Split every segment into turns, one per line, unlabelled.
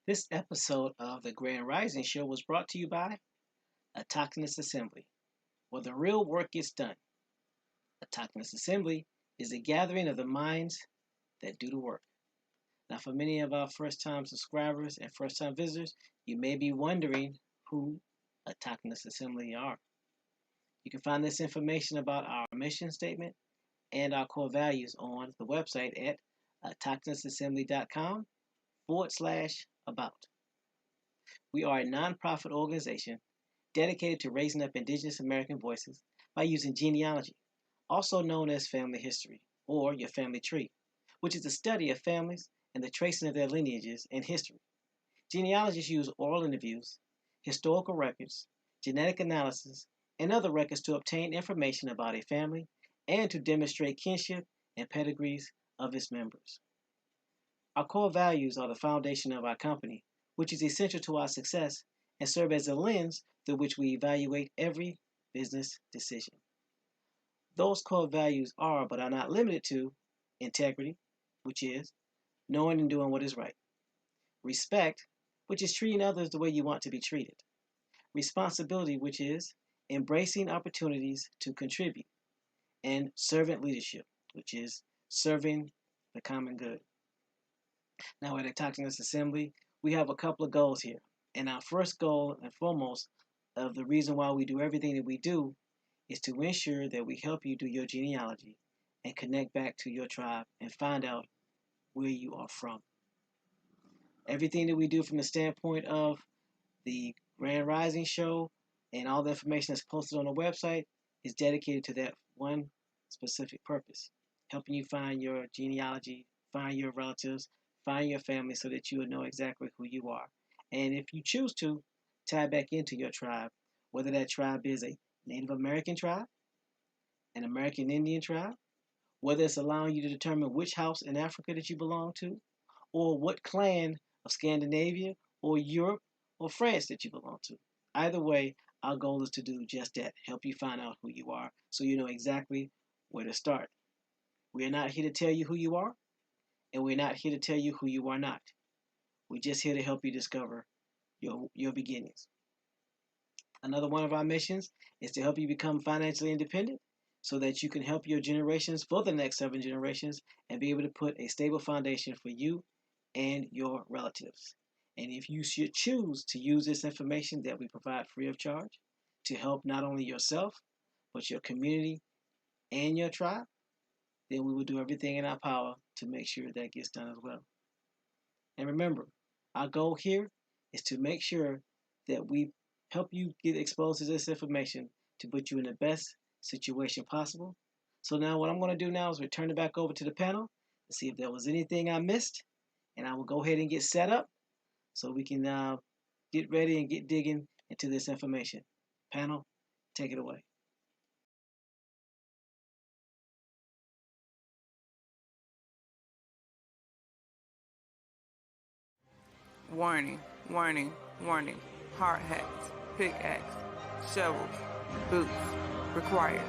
This episode of the Grand Rising Show was brought to you by Autochthonous Assembly, where the real work gets done. Autochthonous Assembly is a gathering of the minds that do the work. Now, for many of our first-time subscribers and first-time visitors, you may be wondering who Autochthonous Assembly are. You can find this information about our mission statement and our core values on the website at autochthonousassembly.com/about. We are a nonprofit organization dedicated to raising up Indigenous American voices by using genealogy, also known as family history, or your family tree, which is the study of families and the tracing of their lineages and history. Genealogists use oral interviews, historical records, genetic analysis, and other records to obtain information about a family and to demonstrate kinship and pedigrees of its members. Our core values are the foundation of our company, which is essential to our success and serve as a lens through which we evaluate every business decision. Those core values are, but are not limited to, integrity, which is knowing and doing what is right; respect, which is treating others the way you want to be treated; responsibility, which is embracing opportunities to contribute; and servant leadership, which is serving the common good. Now, at Autochthonous Assembly, we have a couple of goals here. And our first goal and foremost of the reason why we do everything that we do is to ensure that we help you do your genealogy and connect back to your tribe and find out where you are from. Everything that we do from the standpoint of the Grand Rising Show and all the information that's posted on the website is dedicated to that one specific purpose, helping you find your genealogy, find your relatives, find your family so that you will know exactly who you are. And if you choose to, tie back into your tribe, whether that tribe is a Native American tribe, an American Indian tribe, whether it's allowing you to determine which house in Africa that you belong to, or what clan of Scandinavia or Europe or France that you belong to. Either way, our goal is to do just that, help you find out who you are so you know exactly where to start. We are not here to tell you who you are, and we're not here to tell you who you are not. We're just here to help you discover your beginnings. Another one of our missions is to help you become financially independent so that you can help your generations for the next 7 generations and be able to put a stable foundation for you and your relatives. And if you should choose to use this information that we provide free of charge to help not only yourself, but your community and your tribe, then we will do everything in our power to make sure that gets done as well. And remember, our goal here is to make sure that we help you get exposed to this information to put you in the best situation possible. So now what I'm going to do now is return it back over to the panel to see if there was anything I missed, and I will go ahead and get set up so we can get ready and get digging into this information. Panel, take it away.
Warning, warning, warning. Hard hats, pickaxe, shovels, boots required.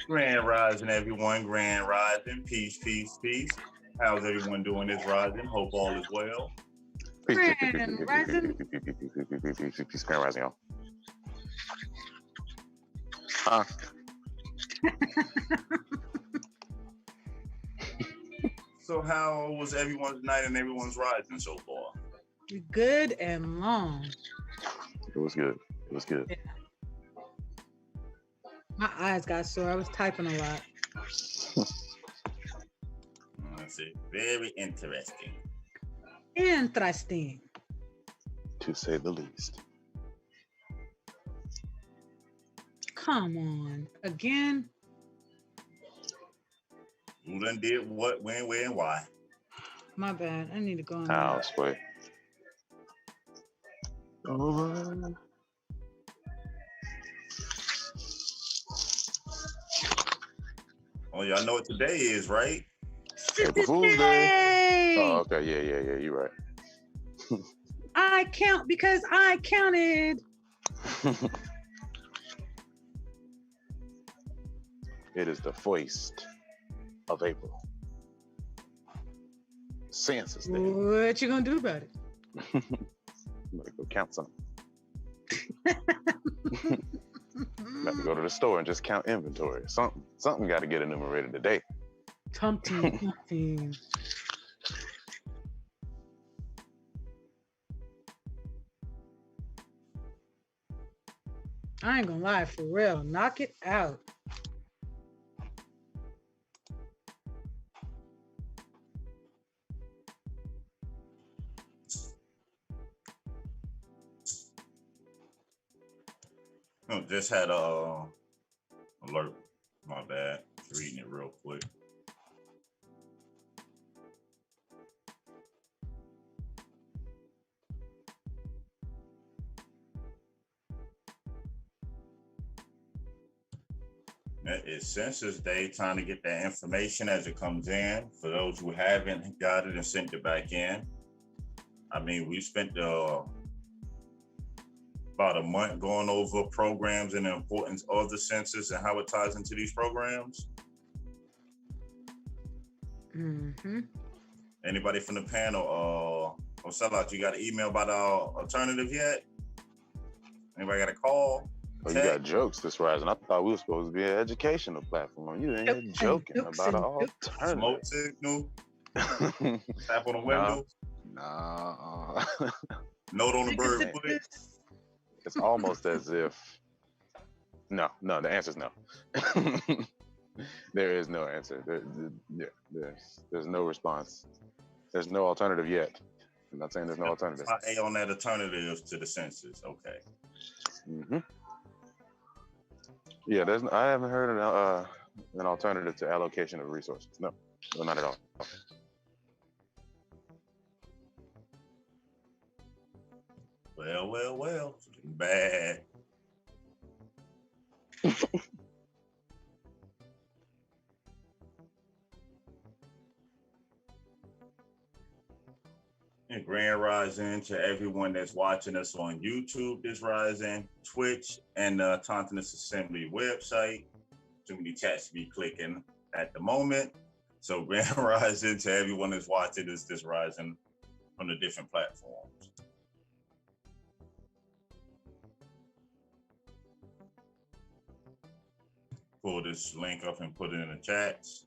Grand rising, everyone. Grand rising. Peace, peace, peace. How's everyone doing this rising? Hope all is well.
Grand rising.
Grand rising, y'all.
So how was everyone's night and everyone's rising so far?
Good and long.
It was good. It was good.
Yeah. My eyes got sore. I was typing a lot.
Let's see. Very interesting.
Interesting.
To say the least.
Come on. Again?
Who done did what, when, where, and why?
My bad. I need to go on.
House way. Over.
Oh, y'all know what today is, right?
April Fool's Day. Oh, okay. Yeah. You're right.
I count because I counted.
It is the 1st of April. Census Day.
What you gonna do about it?
I'm gonna go count something. Got to go to the store and just count inventory. Something got to get enumerated today.
Tumpty. I ain't gonna lie, for real. Knock it out.
Oh, just had a alert. My bad. Reading it real quick. It's Census Day, trying to get that information as it comes in. For those who haven't got it and sent it back in, I mean, we spent about a month going over programs and the importance of the census and how it ties into these programs.
Mm-hmm.
Anybody from the panel or Sellout, you got an email about our alternative yet? Anybody got a call?
Oh, you got jokes this rising. I thought we were supposed to be an educational platform. You in here joking about an alternative.
Smoke signal? Tap on the window?
Nah.
Note on the bird foot?
It's almost as if... No, the answer's no. There is no answer. There's no response. There's no alternative yet. I'm not saying there's no alternative.
A on that alternative to the census. Okay.
Mm-hmm. Yeah, I haven't heard an alternative to allocation of resources. No, not at all.
Well. Bad. And grand rising to everyone that's watching us on YouTube this rising, Twitch, and the Tontinus Assembly website. Too many chats to be clicking at the moment. So grand rising to everyone that's watching this rising on the different platforms. Pull this link up and put it in the chats.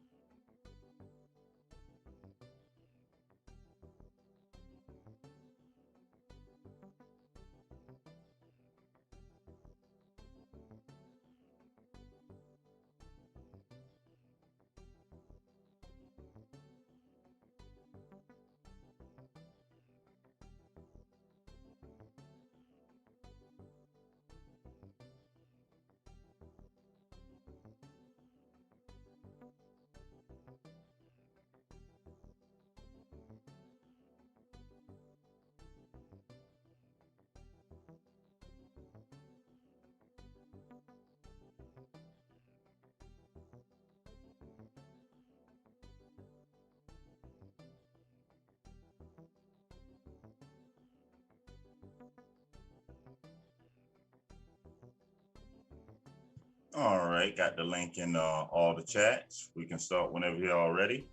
All right, got the link in all the chats. We can start whenever you're all ready.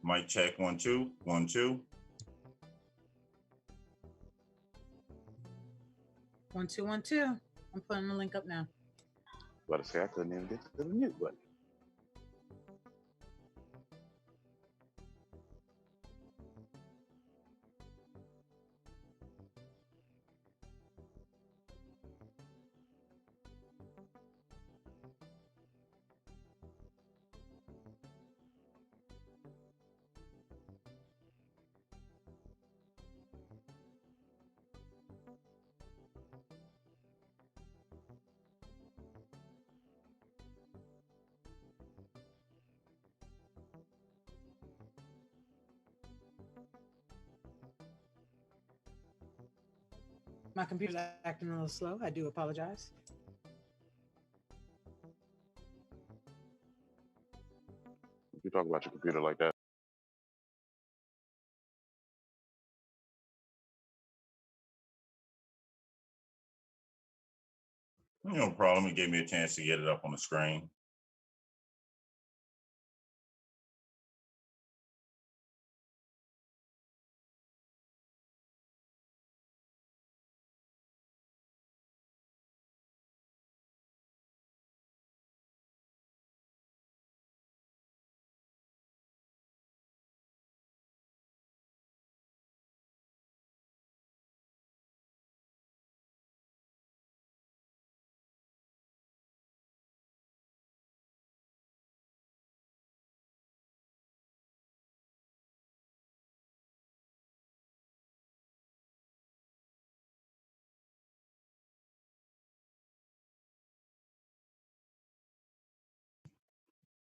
Mic check 1 2 1 2.
1 2 1 2. I'm putting the link up now.
But I say I couldn't even get to the mute button.
My computer's acting a little slow. I do apologize.
If you talk about your computer like that,
No problem. It gave me a chance to get it up on the screen.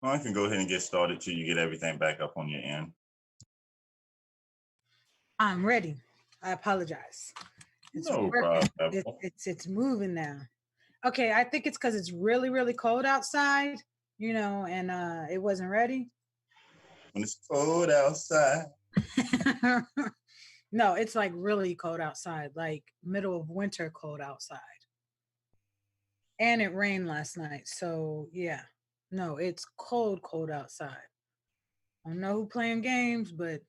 Well, I can go ahead and get started till you get everything back up on your end.
I'm ready. I apologize. It's
No
working.
problem.
It's moving now. Okay, I think it's because it's really, really cold outside, and it wasn't ready.
When it's cold outside.
No, it's like really cold outside, like middle of winter cold outside. And it rained last night. So yeah. No, it's cold outside. I don't know who playing games, but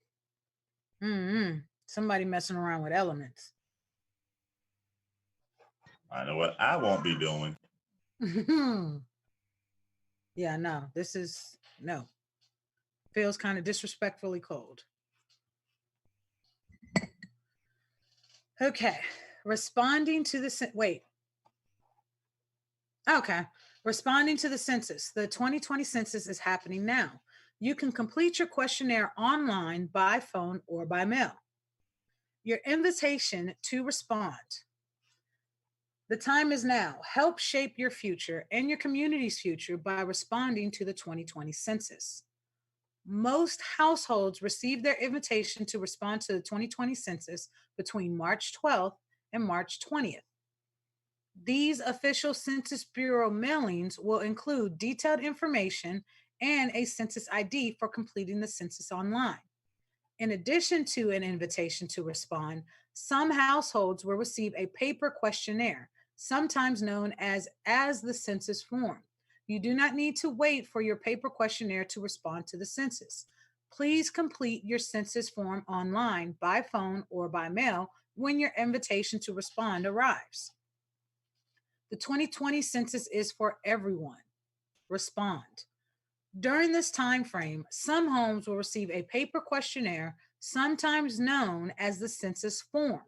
somebody messing around with elements.
I know what I won't be doing.
Yeah, no, feels kind of disrespectfully cold. Okay, responding to the responding to the census. The 2020 census is happening now. You can complete your questionnaire online, by phone, or by mail. Your invitation to respond. The time is now. Help shape your future and your community's future by responding to the 2020 census. Most households receive their invitation to respond to the 2020 census between March 12th and March 20th. These official Census Bureau mailings will include detailed information and a census ID for completing the census online. In addition to an invitation to respond, some households will receive a paper questionnaire, sometimes known as the census form. You do not need to wait for your paper questionnaire to respond to the census. Please complete your census form online, by phone, or by mail when your invitation to respond arrives. The 2020 census is for everyone. Respond. During this time frame, some homes will receive a paper questionnaire, sometimes known as the census form.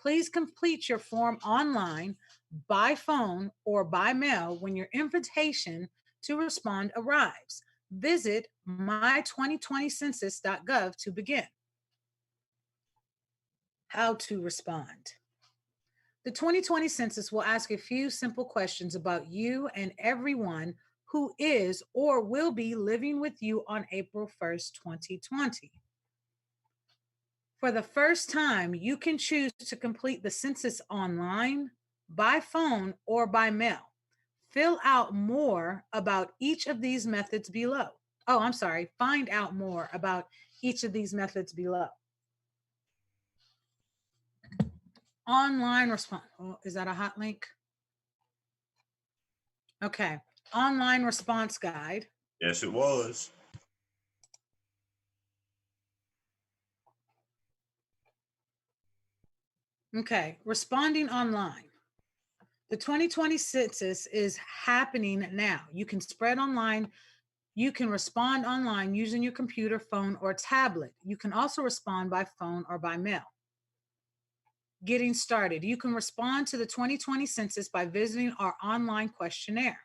Please complete your form online, by phone, or by mail when your invitation to respond arrives. Visit my2020census.gov to begin. How to respond. The 2020 census will ask a few simple questions about you and everyone who is or will be living with you on April 1st, 2020. For the first time, you can choose to complete the census online, by phone, or by mail. Fill out more about each of these methods below. Oh, I'm sorry. Find out more about each of these methods below. Online response. Oh, is that a hot link? Okay. Online response guide.
Yes, it was.
Okay. Responding online. The 2020 census is happening now. You can spread online. You can respond online using your computer, phone, or tablet. You can also respond by phone or by mail. Getting started. You can respond to the 2020 census by visiting our online questionnaire.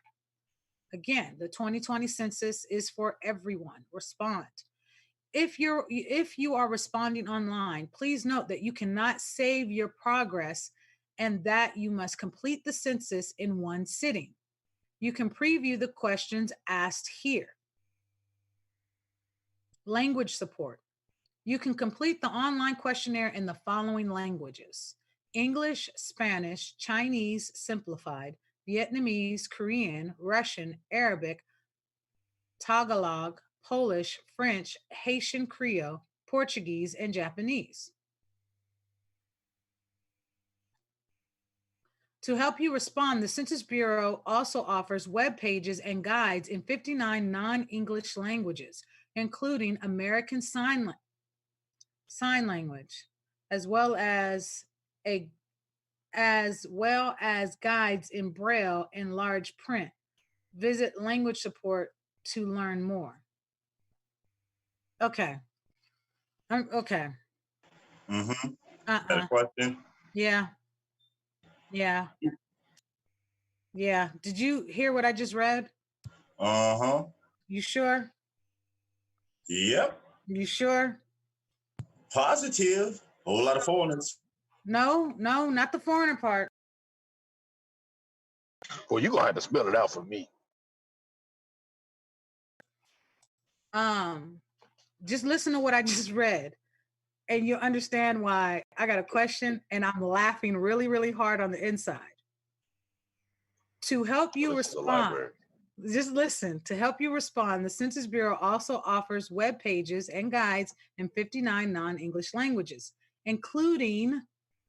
Again, the 2020 census is for everyone. Respond. If you are responding online, please note that you cannot save your progress and that you must complete the census in one sitting. You can preview the questions asked here. Language support. You can complete the online questionnaire in the following languages: English, Spanish, Chinese simplified, Vietnamese, Korean, Russian, Arabic, Tagalog, Polish, French, Haitian Creole, Portuguese, and Japanese. To help you respond, the Census Bureau also offers web pages and guides in 59 non-English languages, including American Sign Language, as well as guides in Braille and large print. Visit language support to learn more. Okay. Okay.
Mm-hmm. Got a question?
Yeah. Did you hear what I just read?
Uh-huh.
You sure?
Yep.
You sure?
Positive. Whole lot of foreigners.
No, not the foreigner part.
Well, you're gonna have to spell it out for me.
Just listen to what I just read, and you'll understand why I got a question and I'm laughing really, really hard on the inside. To help you respond, just listen. To help you respond, the Census Bureau also offers web pages and guides in 59 non-English languages, including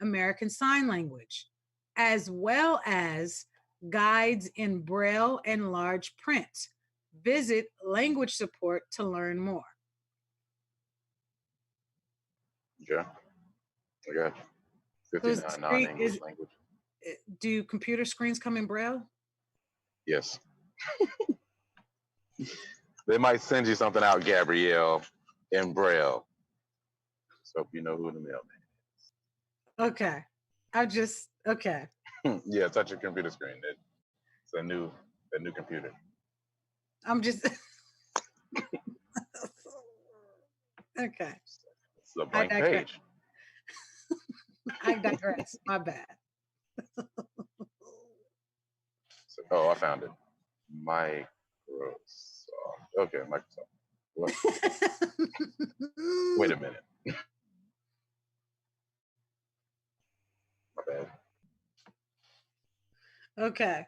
American Sign Language, as well as guides in Braille and large print. Visit language support to learn more.
Yeah, I got 59 non-English language.
Do computer screens come in Braille?
Yes. They might send you something out, Gabrielle, in Braille. So hope you know who the mailman is.
Okay. Okay.
Yeah, touch your computer screen. It's a new computer.
I'm just okay.
It's a blank page.
I digress. My bad.
Oh, I found it. Microsoft. Okay, Microsoft. What? Wait a minute. My bad.
Okay.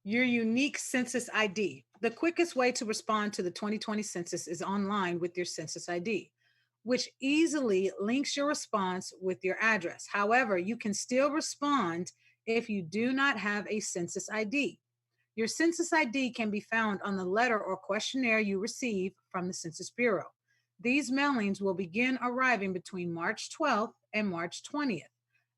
Your unique census ID. The quickest way to respond to the 2020 census is online with your census ID, which easily links your response with your address. However, you can still respond if you do not have a census ID. Your census ID can be found on the letter or questionnaire you receive from the Census Bureau. These mailings will begin arriving between March 12th and March 20th.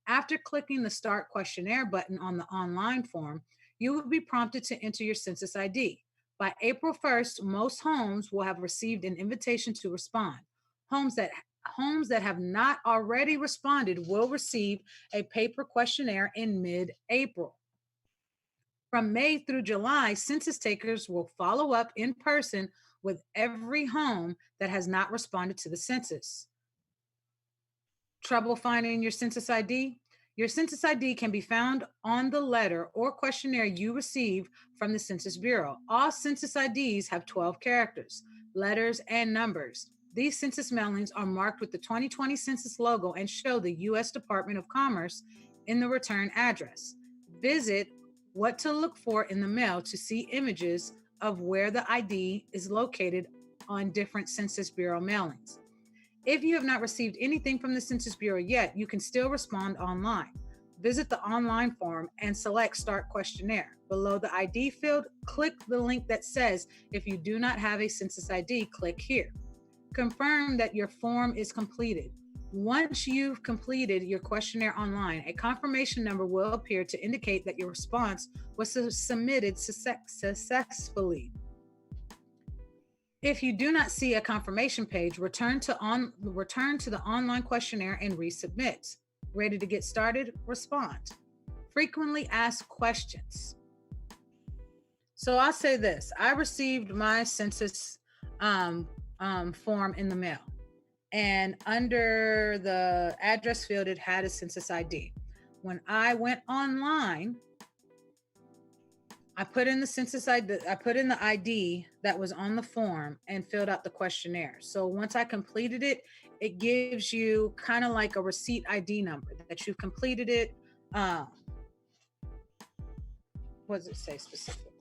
After clicking the Start Questionnaire button on the online form, you will be prompted to enter your census ID. By April 1st, most homes will have received an invitation to respond. Homes that have not already responded will receive a paper questionnaire in mid-April. From May through July, census takers will follow up in person with every home that has not responded to the census. Trouble finding your census ID? Your census ID can be found on the letter or questionnaire you receive from the Census Bureau. All census IDs have 12 characters, letters, and numbers. These census mailings are marked with the 2020 census logo and show the U.S. Department of Commerce in the return address. Visit What to Look For in the Mail to see images of where the ID is located on different Census Bureau mailings. If you have not received anything from the Census Bureau yet, you can still respond online. Visit the online form and select Start Questionnaire. Below the ID field, click the link that says, if you do not have a census ID, click here. Confirm that your form is completed. Once you've completed your questionnaire online, a confirmation number will appear to indicate that your response was submitted successfully. If you do not see a confirmation page, return to the online questionnaire and resubmit. Ready to get started? Respond. Frequently asked questions. So I'll say this. I received my census form in the mail. And under the address field, it had a census ID. When I went online, I put in the census ID, I put in the ID that was on the form and filled out the questionnaire. So once I completed it, it gives you kind of like a receipt ID number that you've completed it. What does it say specifically?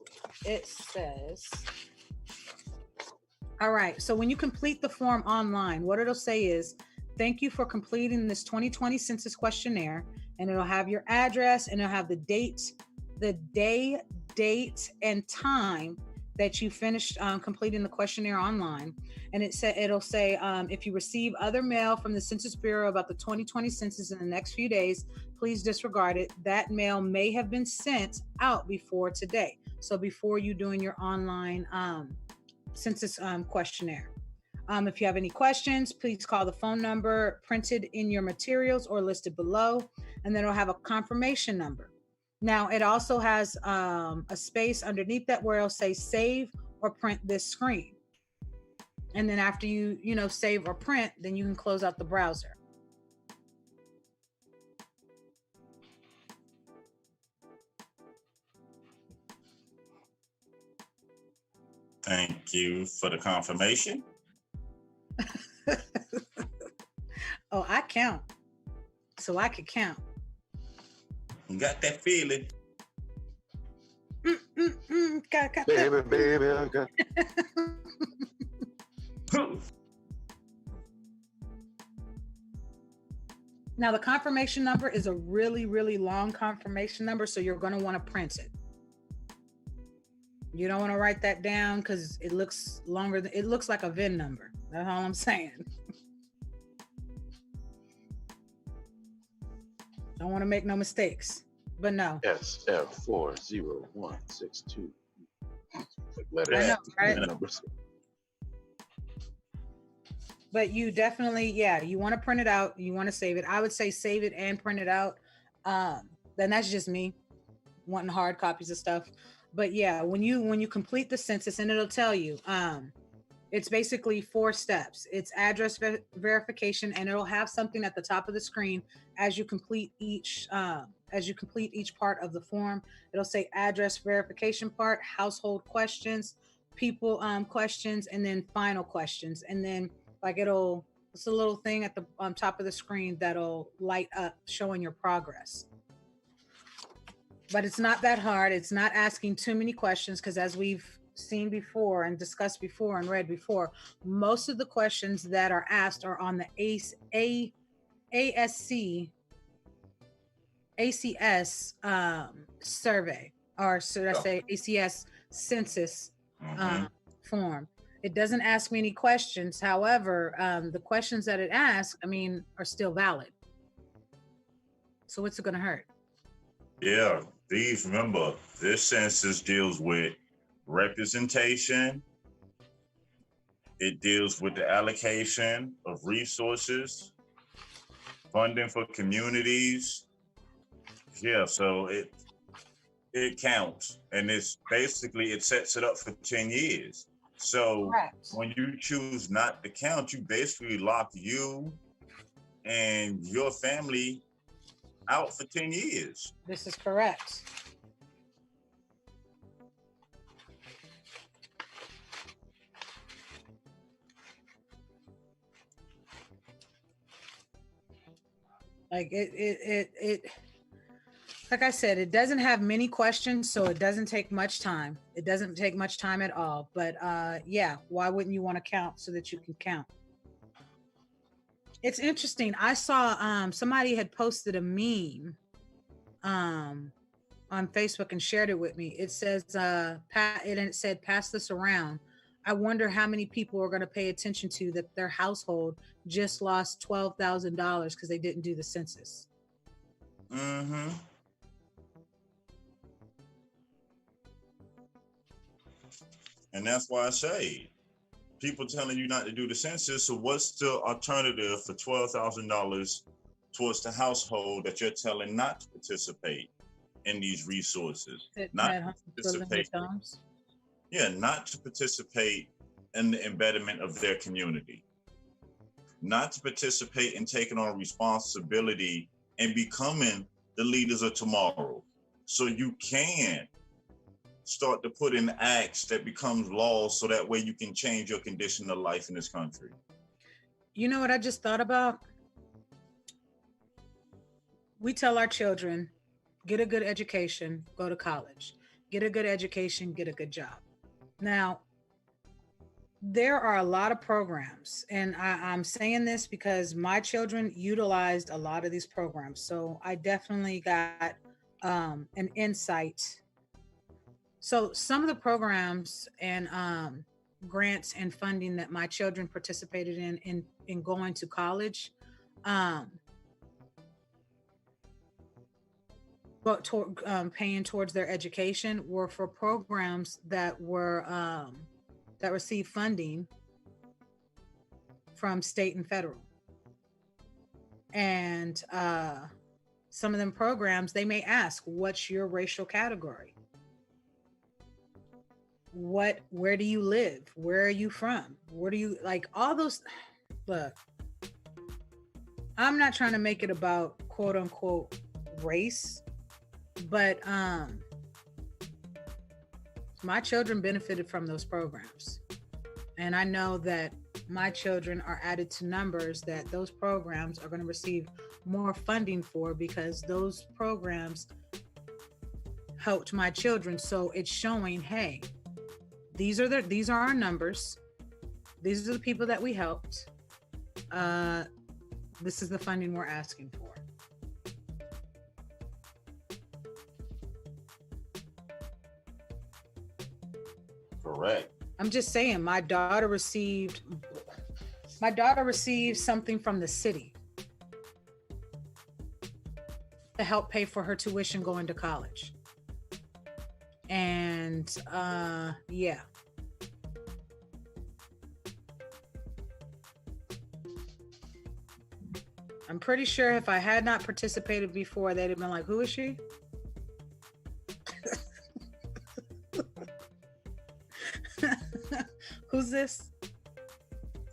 It says, all right, so when you complete the form online, what it'll say is, thank you for completing this 2020 census questionnaire, and it'll have your address and it'll have the date, date, and time that you finished completing the questionnaire online. And it'll say, if you receive other mail from the Census Bureau about the 2020 census in the next few days, please disregard it. That mail may have been sent out before today. So before you doing your online census questionnaire. If you have any questions, please call the phone number printed in your materials or listed below, and then it'll have a confirmation number. Now, it also has a space underneath that where it'll say save or print this screen. And then after you save or print, then you can close out the browser.
Thank you for the confirmation.
Oh, I count. So I could count.
You got that feeling.
Got
Baby, I got.
Now, the confirmation number is a really, really long confirmation number, so you're going to want to print it. You don't want to write that down because it looks longer. It looks like a VIN number. That's all I'm saying. Don't want to make no mistakes, but no.
SF40162. Letters.
I know, right?
Numbers.
But you definitely, you want to print it out. You want to save it. I would say save it and print it out. Then that's just me wanting hard copies of stuff. But yeah, when you complete the census, and it'll tell you, it's basically 4 steps. It's address verification, and it'll have something at the top of the screen as you complete each part of the form. It'll say address verification part, household questions, people questions, and then final questions. And then it's a little thing at the top of the screen that'll light up showing your progress. But it's not that hard. It's not asking too many questions because, as we've seen before and discussed before and read before, most of the questions that are asked are on the ACS survey, or should I say ACS census form. It doesn't ask me any questions. However, the questions that it asks, are still valid. So what's it going to hurt?
Yeah, remember, this census deals with representation. It deals with the allocation of resources, funding for communities. Yeah, so it counts, and it's basically, it sets it up for 10 years. So correct. When you choose not to count, you basically lock you and your family out for 10 years.
This is correct. Like it like I said, it doesn't have many questions, so it doesn't take much time. It doesn't take much time at all. But yeah, why wouldn't you want to count so that you can count? It's interesting. I saw somebody had posted a meme on Facebook and shared it with me. It says and it said, pass this around. I wonder how many people are going to pay attention to that their household just lost $12,000 because they didn't do the census.
Mm-hmm. And that's why I say, people telling you not to do the census, so what's the alternative for $12,000 towards the household that you're telling not to participate in these resources? Not to participate. Yeah, not to participate in the embedment of their community. Not to participate in taking on responsibility and becoming the leaders of tomorrow. So you can start to put in acts that becomes laws so that way you can change your condition of life in this country.
You know what I just thought about? We tell our children, get a good education, go to college. Get a good education, get a good job. Now, there are a lot of programs, and I'm saying this because my children utilized a lot of these programs. So I definitely got an insight. So some of the programs and grants and funding that my children participated in going to college, but paying towards their education were for programs that were that receive funding from state and federal. And some of them programs, they may ask, what's your racial category? Where do you live? Where are you from? Where do you, like, all those, look, I'm not trying to make it about quote unquote race, but my children benefited from those programs. And I know that my children are added to numbers that those programs are going to receive more funding for, because those programs helped my children. So it's showing, hey, these are our numbers. These are the people that we helped. This is the funding we're asking for.
Correct.
I'm just saying, my daughter received something from the city to help pay for her tuition going to college. And yeah. I'm pretty sure if I had not participated before, they'd have been like, who is she? Who's this?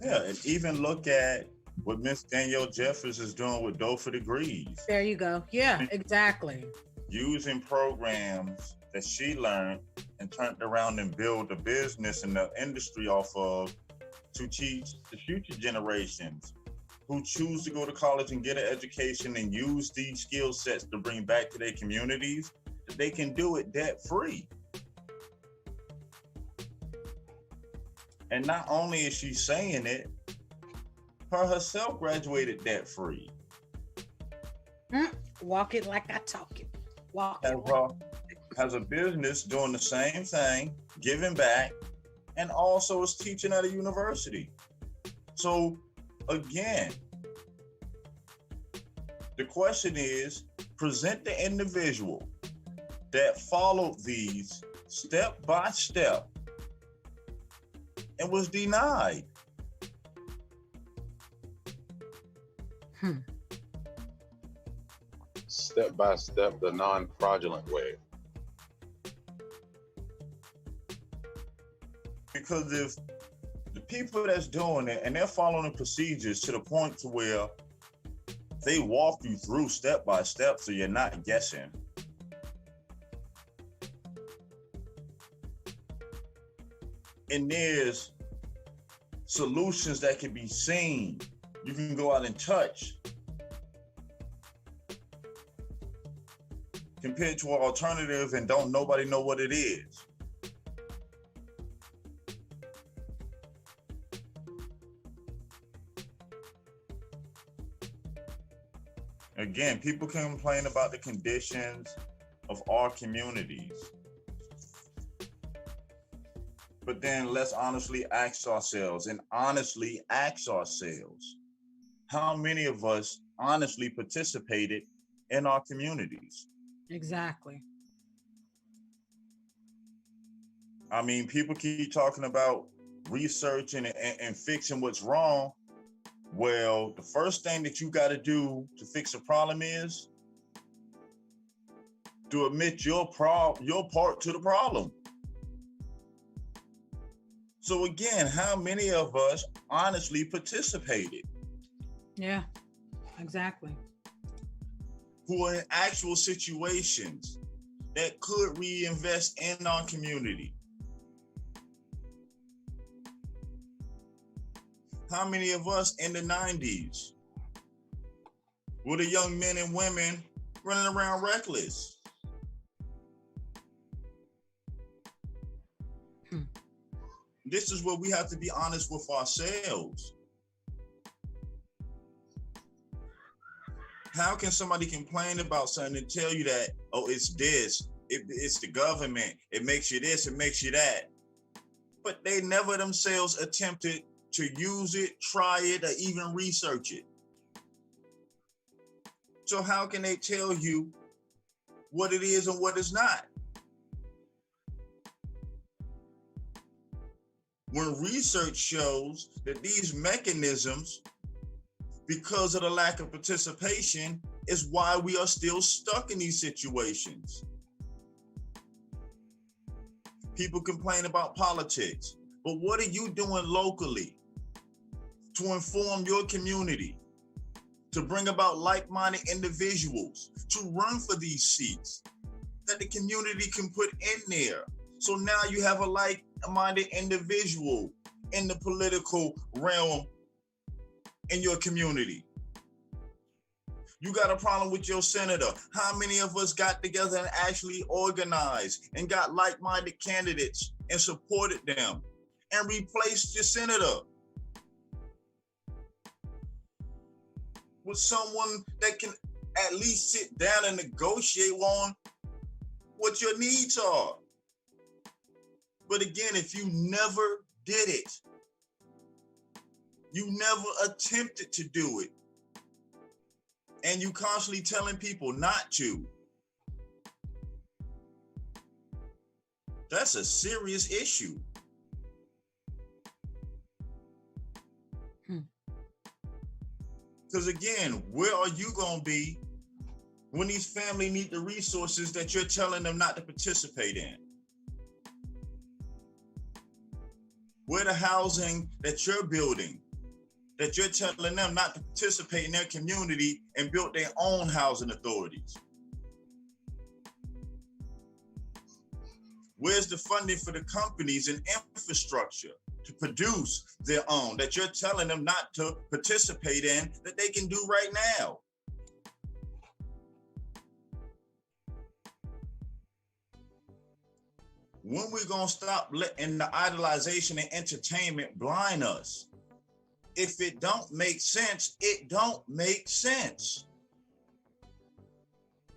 Yeah, and even look at what Miss Danielle Jeffers is doing with Doe for Degrees.
There you go. Yeah, exactly.
Using programs that she learned and turned around and build a business and the industry off of to teach the future generations who choose to go to college and get an education and use these skill sets to bring back to their communities, that they can do it debt-free. And not only is she saying it, her herself graduated debt-free.
Walk it like I talk it. Walk it.
Has a business doing the same thing, giving back, and also is teaching at a university. So again, the question is, present the individual that followed these step by step and was denied.
Step by step, the non-fraudulent way.
Because if the people that's doing it and they're following the procedures to the point to where They walk you through step by step, so you're not guessing. And there's solutions that can be seen. You can go out and touch. Compared to an alternative and don't nobody know what it is. Again, people complain about the conditions of our communities. But then let's honestly ask ourselves, how many of us honestly participated in our communities?
Exactly.
I mean, people keep talking about researching and fixing what's wrong. Well, the first thing that you got to do to fix a problem is to admit your part to the problem. So again, how many of us honestly participated?
Yeah, exactly.
Who are in actual situations that could reinvest in our community? How many of us in the 90s were the young men and women running around reckless? This is where we have to be honest with ourselves. How can somebody complain about something and tell you that, oh, it's this, it's the government, it makes you this, it makes you that. But they never themselves attempted to use it, try it, or even research it. So how can they tell you what it is and what it's not? When research shows that these mechanisms, because of the lack of participation, is why we are still stuck in these situations. People complain about politics, but what are you doing locally to inform your community, to bring about like-minded individuals, to run for these seats that the community can put in there? So now you have a like-minded individual in the political realm in your community. You got a problem with your senator. How many of us got together and actually organized and got like-minded candidates and supported them and replaced your senator with someone that can at least sit down and negotiate on what your needs are? But again, if you never did it, you never attempted to do it, and you constantly telling people not to, that's a serious issue. Because again, where are you going to be when these families need the resources that you're telling them not to participate in? Where the housing that you're building, that you're telling them not to participate in their community and build their own housing authorities? Where's the funding for the companies and infrastructure to produce their own that you're telling them not to participate in, that they can do right now? When we gonna stop letting the idolization and entertainment blind us? If it don't make sense, it don't make sense.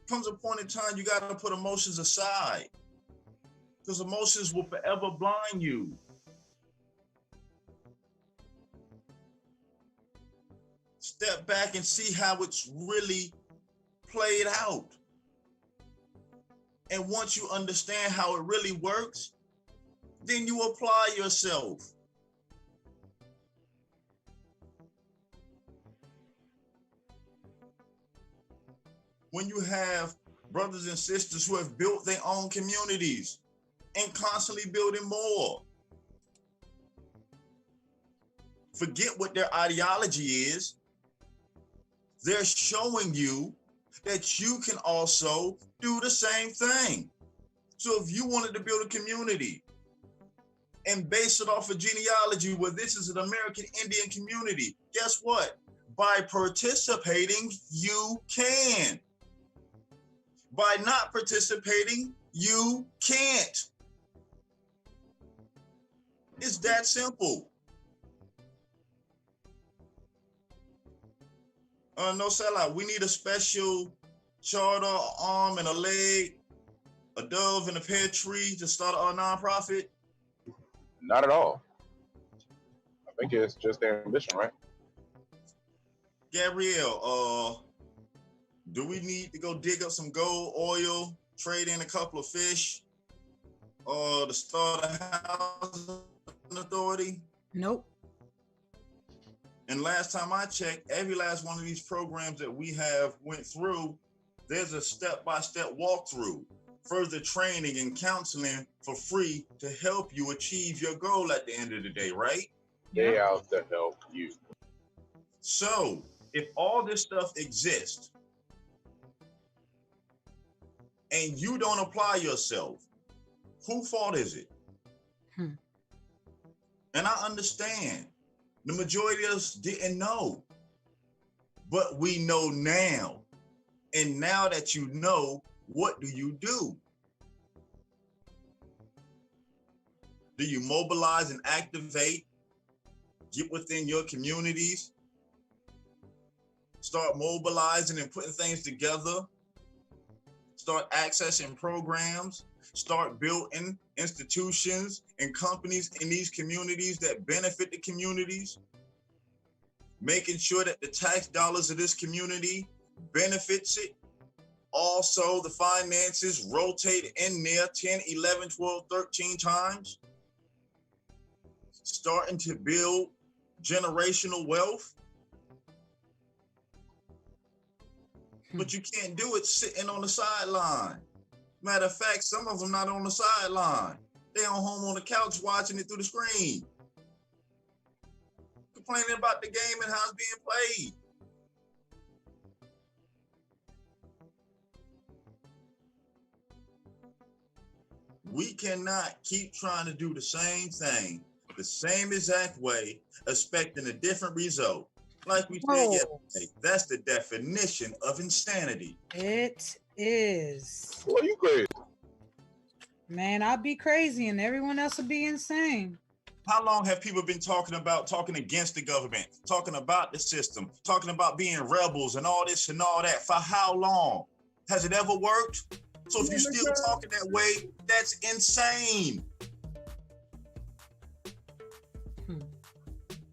Comes a point in time you gotta put emotions aside, because emotions will forever blind you. Step back and see how it's really played out. And once you understand how it really works, then you apply yourself. When you have brothers and sisters who have built their own communities and constantly building more, forget what their ideology is. They're showing you that you can also do the same thing. So if you wanted to build a community and base it off of genealogy, where this is an American Indian community, guess what? By participating, you can. By not participating, you can't. It's that simple. No sellout. We need a special charter, an arm and a leg, a dove and a pear tree to start a nonprofit.
Not at all. I think it's just their ambition, right?
Gabrielle, do we need to go dig up some gold, oil, trade in a couple of fish, to start a housing authority?
Nope.
And last time I checked, every last one of these programs that we have went through, there's a step-by-step walkthrough, further training and counseling for free to help you achieve your goal at the end of the day, right?
They out to help you.
So if all this stuff exists and you don't apply yourself, whose fault is it? And I understand the majority of us didn't know, but we know now. And now that you know, what do you do? Do you mobilize and activate? Get within your communities? Start mobilizing and putting things together? Start accessing programs? Start building institutions and companies in these communities that benefit the communities? Making sure that the tax dollars of this community benefits it. Also, the finances rotate in there 10, 11, 12, 13 times. Starting to build generational wealth. But you can't do it sitting on the sideline. Matter of fact, some of them not on the sideline. They on home on the couch watching it through the screen. Complaining about the game and how it's being played. We cannot keep trying to do the same thing, the same exact way, expecting a different result. Like we said yesterday, that's the definition of insanity.
It is.
Well, you crazy.
Man, I'll be crazy and everyone else will be insane.
How long have people been talking against the government, talking about the system, talking about being rebels and all this and all that? For how long? Has it ever worked? So if you're still talking that way, that's insane.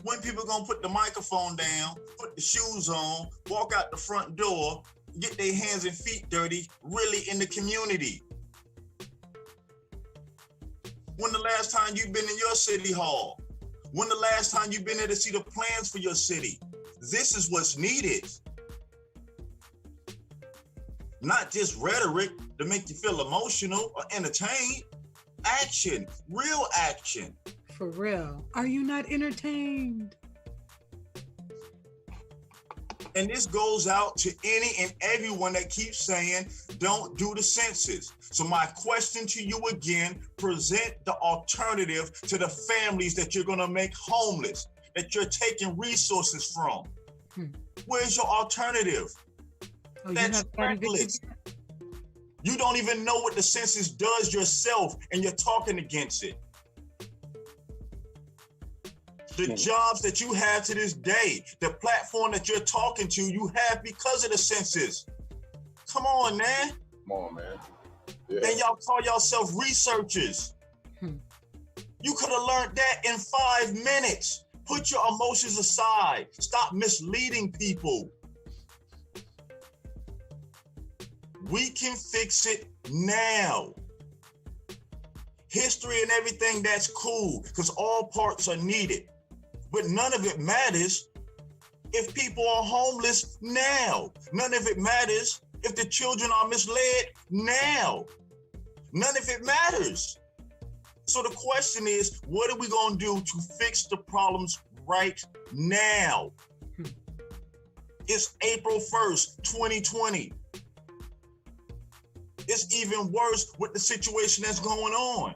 When people gonna put the microphone down, put the shoes on, walk out the front door, get their hands and feet dirty, really in the community? When the last time you've been in your city hall? When the last time you've been there to see the plans for your city? This is what's needed. Not just rhetoric to make you feel emotional or entertained. Action, real action.
For real. Are you not entertained?
And this goes out to any and everyone that keeps saying, don't do the census. So my question to you again, present the alternative to the families that you're gonna make homeless, that you're taking resources from. Where's your alternative? That's reckless. You don't even know what the census does yourself, and you're talking against it. The jobs that you have to this day, the platform that you're talking to, you have because of the census. Come on, man.
Come on, man. Yeah.
And y'all call yourself researchers. You could have learned that in 5 minutes. Put your emotions aside. Stop misleading people. We can fix it now. History and everything, that's cool, because all parts are needed. But none of it matters if people are homeless now. None of it matters if the children are misled now. None of it matters. So the question is, what are we gonna do to fix the problems right now? It's April 1st, 2020. It's even worse with the situation that's going on.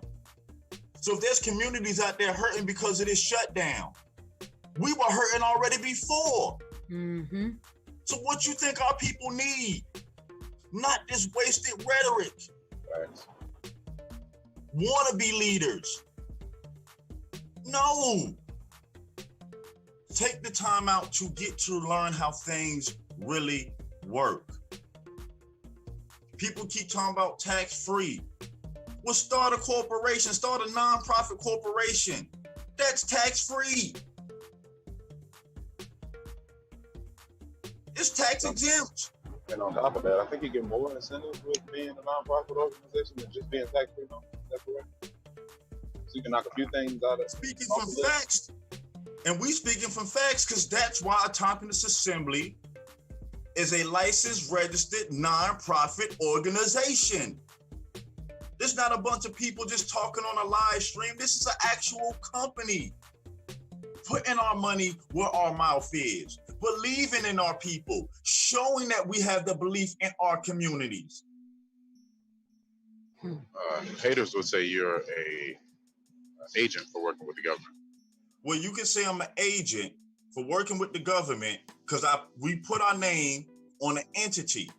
So if there's communities out there hurting because of this shutdown, we were hurting already before.
Mm-hmm.
So what you think our people need? Not this wasted rhetoric.
Right.
Wannabe leaders. No. Take the time out to get to learn how things really work. People keep talking about tax-free. Well, start a corporation, start a nonprofit corporation. That's tax-free. It's tax exempt.
And on top of that, I think you get more incentives with being a nonprofit organization than just being tax-free. No? Is that correct? So you can knock a few things out of
Speaking from facts, and we speaking from facts because that's why Autonomous Assembly is a licensed, registered, nonprofit organization. There's not a bunch of people just talking on a live stream. This is an actual company. Putting our money where our mouth is. Believing in our people. Showing that we have the belief in our communities.
Haters would say you're a agent for working with the government.
Well, you can say I'm an agent for working with the government because we put our name on an entity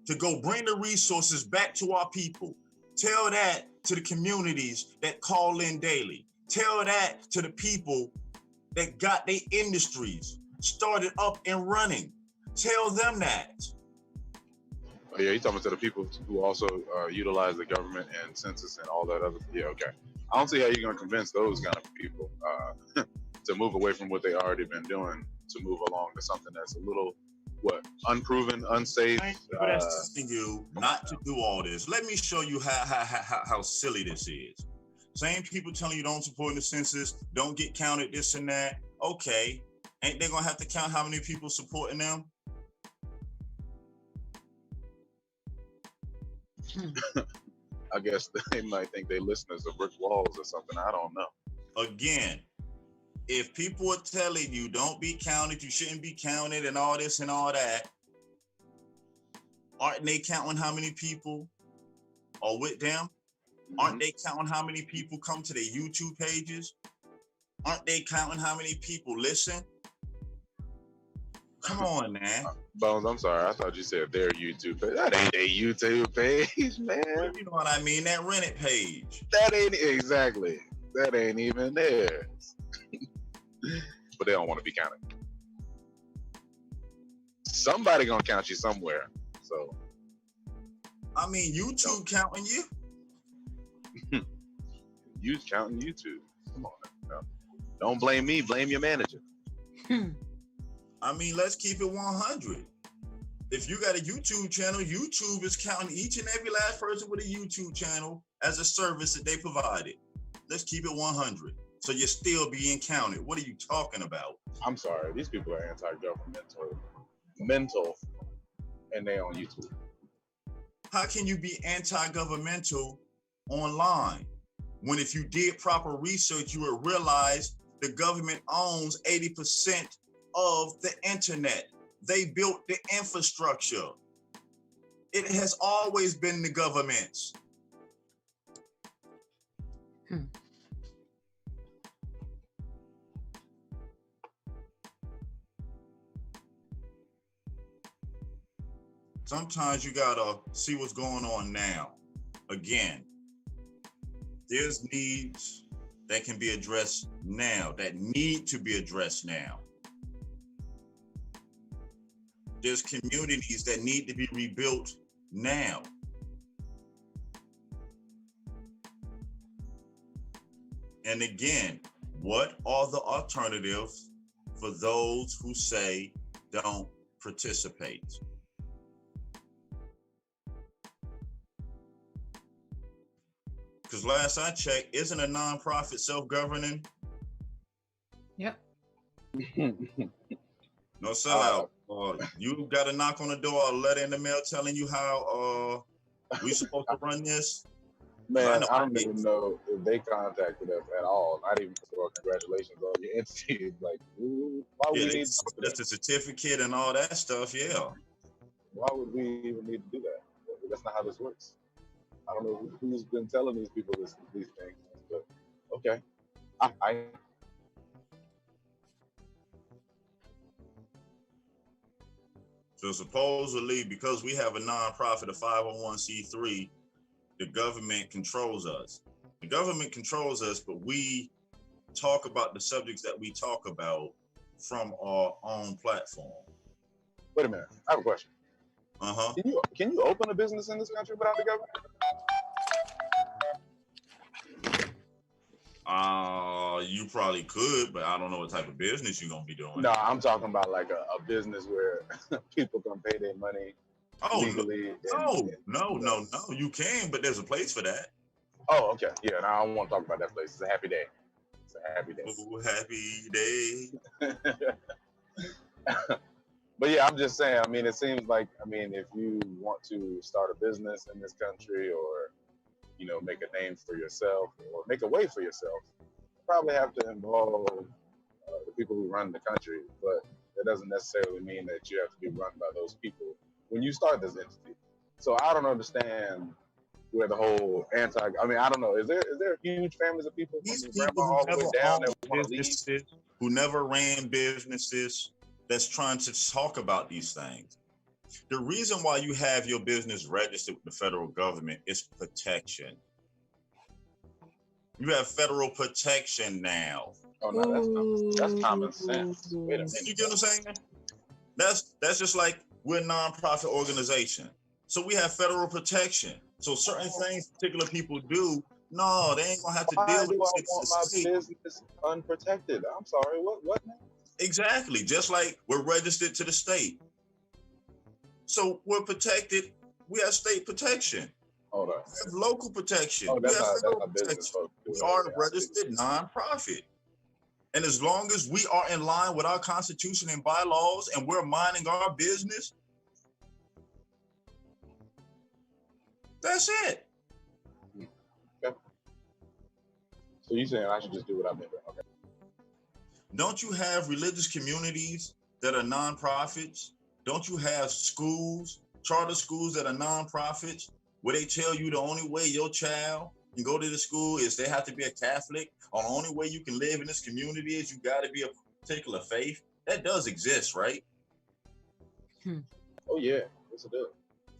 to go bring the resources back to our people. Tell that to the communities that call in daily. Tell that to the people that got their industries started up and running. Tell them that.
Oh, yeah, you're talking to the people who also utilize the government and census and all that other. Yeah, okay. I don't see how you're going to convince those kind of people to move away from what they already been doing to move along to something that's a little, unproven, unsafe.
People that's telling you not to do all this. Let me show you how silly this is. Same people telling you don't support the census, don't get counted, this and that. Okay, ain't they gonna have to count how many people supporting them?
I guess they might think they listeners are brick walls or something. I don't know.
Again, if people are telling you don't be counted, you shouldn't be counted and all this and all that, aren't they counting how many people are with them? Aren't they counting how many people come to their YouTube pages? Aren't they counting how many people listen? Come on, man.
Bones, I'm sorry. I thought you said their YouTube page. That ain't a YouTube page, man.
Well, you know what I mean? That Reddit page.
That ain't exactly. That ain't even there. But they don't want to be counted. Somebody gonna count you somewhere. So.
I mean, YouTube counting you.
You counting YouTube. Come on now. Don't blame me. Blame your manager.
I mean, let's keep it 100. If you got a YouTube channel, YouTube is counting each and every last person with a YouTube channel as a service that they provided. Let's keep it 100. So you're still being counted. What are you talking about?
I'm sorry. These people are anti-governmental, mental, and they on YouTube.
How can you be anti-governmental online when if you did proper research, you would realize the government owns 80% of the internet. They built the infrastructure. It has always been the government's. Sometimes you gotta see what's going on now. Again, there's needs that can be addressed now, that need to be addressed now. There's communities that need to be rebuilt now. And again, what are the alternatives for those who say don't participate? Because last I checked, isn't a nonprofit self-governing?
Yep.
No sellout. You got a knock on the door, a letter in the mail telling you how we supposed to run this?
Man, I don't even know if they contacted us at all. Not even for congratulations on your entity. Like, why would we need to talk to
just
that?
a certificate and all that stuff. Yeah.
Why would we even need to do that? That's not how this works. I don't know who's been telling these people these things, but okay.
So supposedly, because we have a nonprofit, a 501c3, the government controls us. The government controls us, but we talk about the subjects that we talk about from our own platform.
Wait a minute. I have a question.
Uh-huh.
Can you open a business in this country without the government?
You probably could, but I don't know what type of business you're gonna be doing.
No, I'm talking about like a business where people can pay their money legally.
No, you can, but there's a place for that.
Oh, okay. Yeah, and I don't want to talk about that place. It's a happy day. It's a happy day.
Oh, happy day.
But yeah, I'm just saying, I mean, it seems like, I mean, if you want to start a business in this country or, you know, make a name for yourself or make a way for yourself, you probably have to involve the people who run the country. But that doesn't necessarily mean that you have to be run by those people when you start this entity. So I don't understand where the whole I mean, I don't know. Is there huge families of people
These
from
people
grandma all the way down that want to
businesses, who never ran businesses, that's trying to talk about these things. The reason why you have your business registered with the federal government is protection. You have federal protection now.
Oh no, that's common sense. Wait a minute.
You get what I'm saying? That's just like we're a nonprofit organization. So we have federal protection. So certain things particular people do, no, they ain't gonna have to deal with it.
Why do I want my business unprotected? I'm sorry, what?
Exactly, just like we're registered to the state. So we're protected. We have state protection.
Hold on.
We have local protection.
Oh,
we have
federal protection.
We are a registered nonprofit. And as long as we are in line with our constitution and bylaws and we're minding our business, that's it.
Okay. So you're saying I should just do what I've been doing? Okay.
Don't you have religious communities that are nonprofits? Don't you have schools, charter schools that are nonprofits, where they tell you the only way your child can go to the school is they have to be a Catholic, or the only way you can live in this community is you got to be a particular faith? That does exist, right?
Oh yeah, yes it does.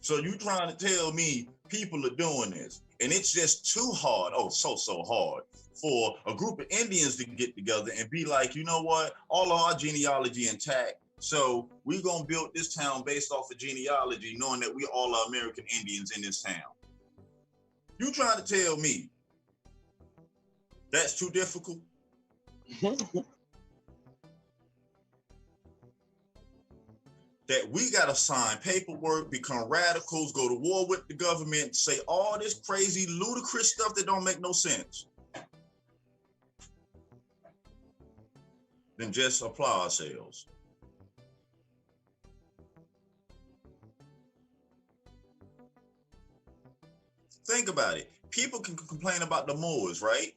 So you trying to tell me people are doing this, and it's just too hard, so hard, for a group of Indians to get together and be like, you know what, all of our genealogy intact, so we're going to build this town based off of genealogy, knowing that we all are American Indians in this town. You trying to tell me that's too difficult? That we got to sign paperwork, become radicals, go to war with the government, say all this crazy, ludicrous stuff that don't make no sense. Then just apply ourselves. Think about it. People can complain about the Moors, right?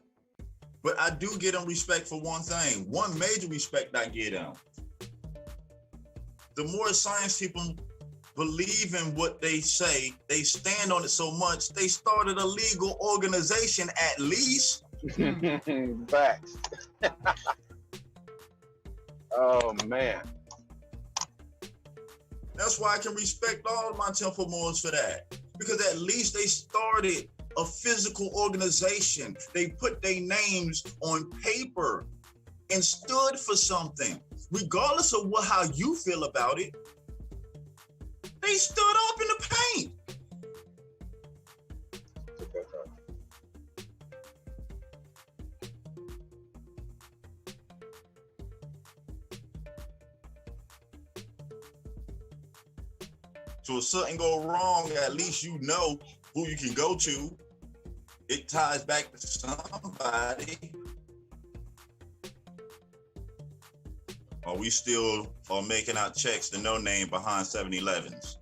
But I do get them respect for one thing. One major respect I get them. The more science people believe in what they say, they stand on it so much, they started a legal organization at least.
Facts. Oh, man.
That's why I can respect all of my Temple Moors for that. Because at least they started a physical organization. They put their names on paper and stood for something. Regardless of how you feel about it, they stood up in the paint. So if something go wrong, at least you know who you can go to. It ties back to somebody. Or we still are making out checks to no name behind 7-Elevens.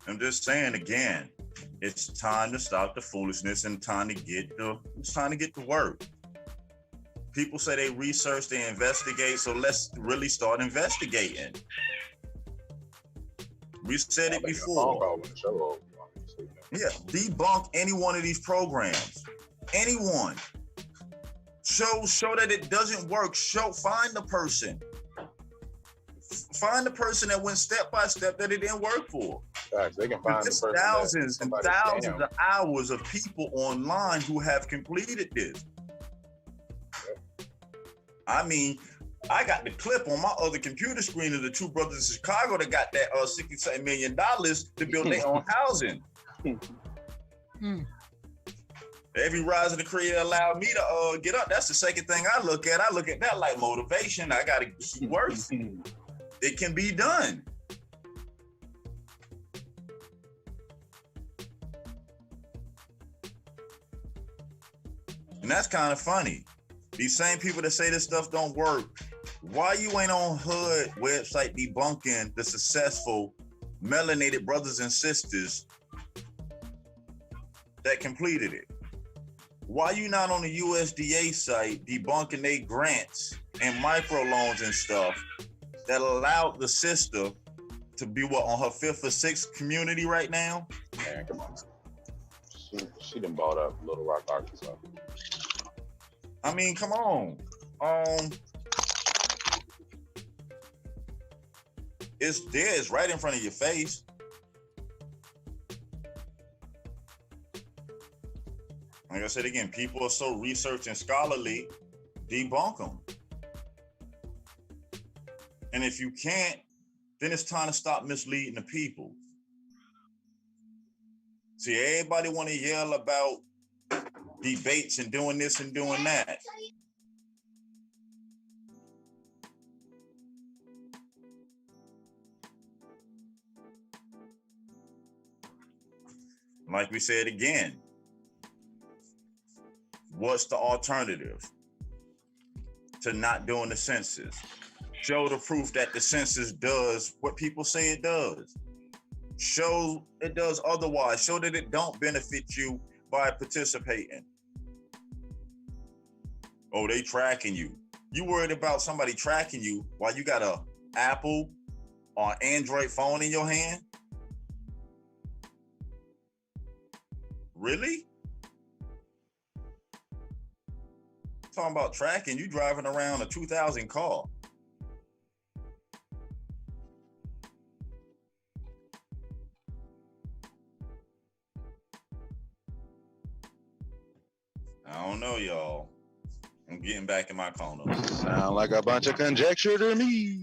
I'm just saying again, it's time to stop the foolishness and it's time to get to work. People say they research, they investigate, so let's really start investigating. We said it before. Yeah, debunk any one of these programs. Anyone. Show that it doesn't work. Find the person. Find the person that went step by step that it didn't work for.
Facts. They can find the person
thousands and thousands of hours of people online who have completed this. I mean, I got the clip on my other computer screen of the two brothers in Chicago that got that $67 million to build their own housing. Every rise of the creator allowed me to get up. That's the second thing I look at. I look at that like motivation. I got to keep working. It can be done. And that's kind of funny. These same people that say this stuff don't work, why you ain't on HUD website debunking the successful melanated brothers and sisters that completed it? Why you not on the USDA site debunking their grants and microloans and stuff that allowed the sister to be on her 5th or 6th community right now?
Man, come on. She done bought up Little Rock, Arkansas.
I mean, come on. It's there. It's right in front of your face. Like I said again, people are so research and scholarly, debunk them. And if you can't, then it's time to stop misleading the people. See, everybody want to yell about debates and doing this and doing that. Like we said again, what's the alternative to not doing the census? Show the proof that the census does what people say it does. Show it does otherwise. Show that it don't benefit you by participating. Oh, they tracking you. You worried about somebody tracking you while you got a Apple or Android phone in your hand? Really? Talking about tracking, you driving around a 2000 car. I don't know, y'all. I'm getting back in my corner.
Sound like a bunch of conjecture to me.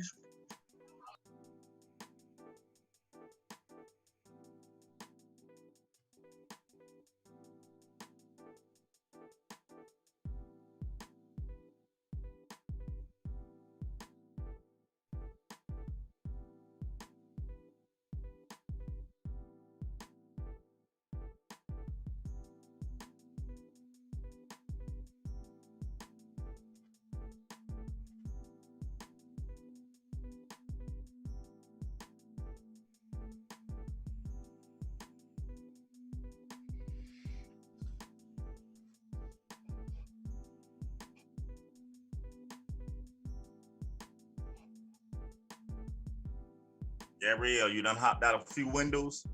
Gabrielle, you done hopped out a few windows?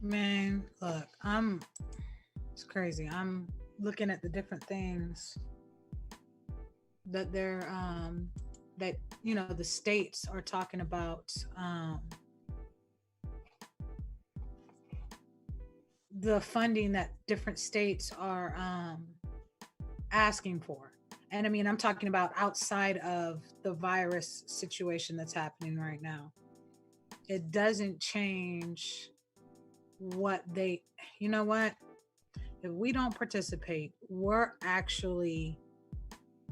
Man, look, it's crazy. I'm looking at the different things that they're, that, you know, the states are talking about, the funding that different states are asking for. And I mean, I'm talking about outside of the virus situation that's happening right now. It doesn't change what they, you know what? If we don't participate, we're actually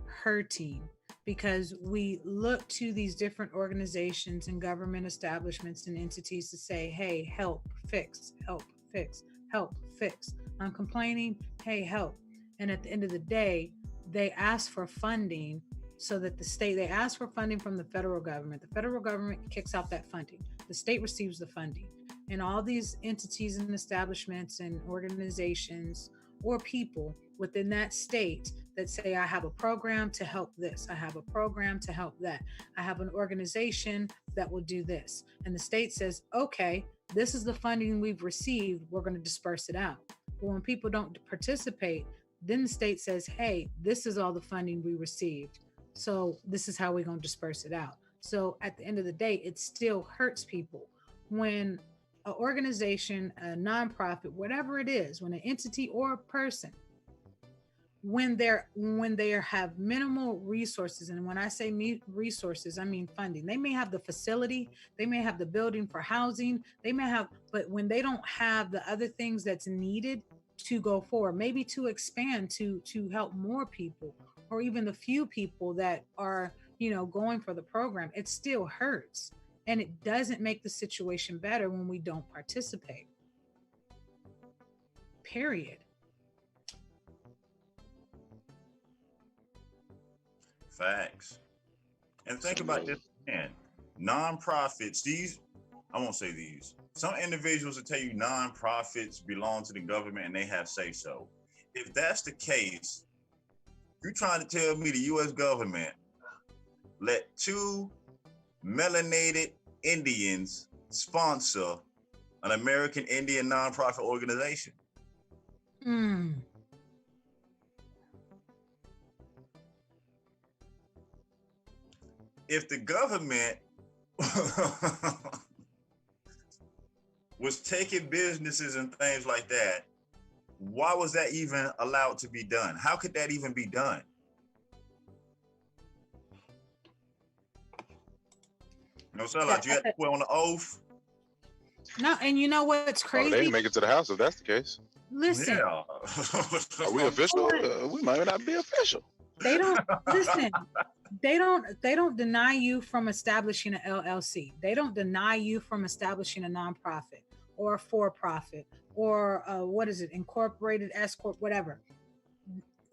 hurting, because we look to these different organizations and government establishments and entities to say, hey, help, fix, help, fix, help, fix. I'm complaining, hey, help. And at the end of the day, they ask for funding so that they ask for funding from the federal government. The federal government kicks out that funding. The state receives the funding. and all these entities and establishments and organizations or people within that state that say, I have a program to help this, I have a program to help that, I have an organization that will do this. And the state says, okay, this is the funding we've received, we're going to disperse it out. But when people don't participate, then the state says, hey, this is all the funding we received, so this is how we're going to disperse it out. So at the end of the day, it still hurts people when an organization, a nonprofit, whatever it is, when an entity or a person, when they have minimal resources, and when I say resources, I mean funding. They may have the facility, they may have the building for housing, they may have, but when they don't have the other things that's needed to go forward, maybe to expand, to help more people, or even the few people that are, going for the program, it still hurts. And it doesn't make the situation better when we don't participate. Period.
Facts. And think about this again. Nonprofits, I won't say these. Some individuals will tell you nonprofits belong to the government and they have say so. If that's the case, you're trying to tell me the U.S. government let 2 melanated Indians sponsor an American Indian nonprofit organization? If the government was taking businesses and things like that, why was that even allowed to be done? How could that even be done? So like you had to put on the oath.
No, and you know what's crazy?
They didn't make it to the house if that's the case.
Listen.
Yeah.
Are we official? We might not be official.
They don't listen. They don't deny you from establishing an LLC. They don't deny you from establishing a nonprofit or a for-profit or incorporated S corp, whatever.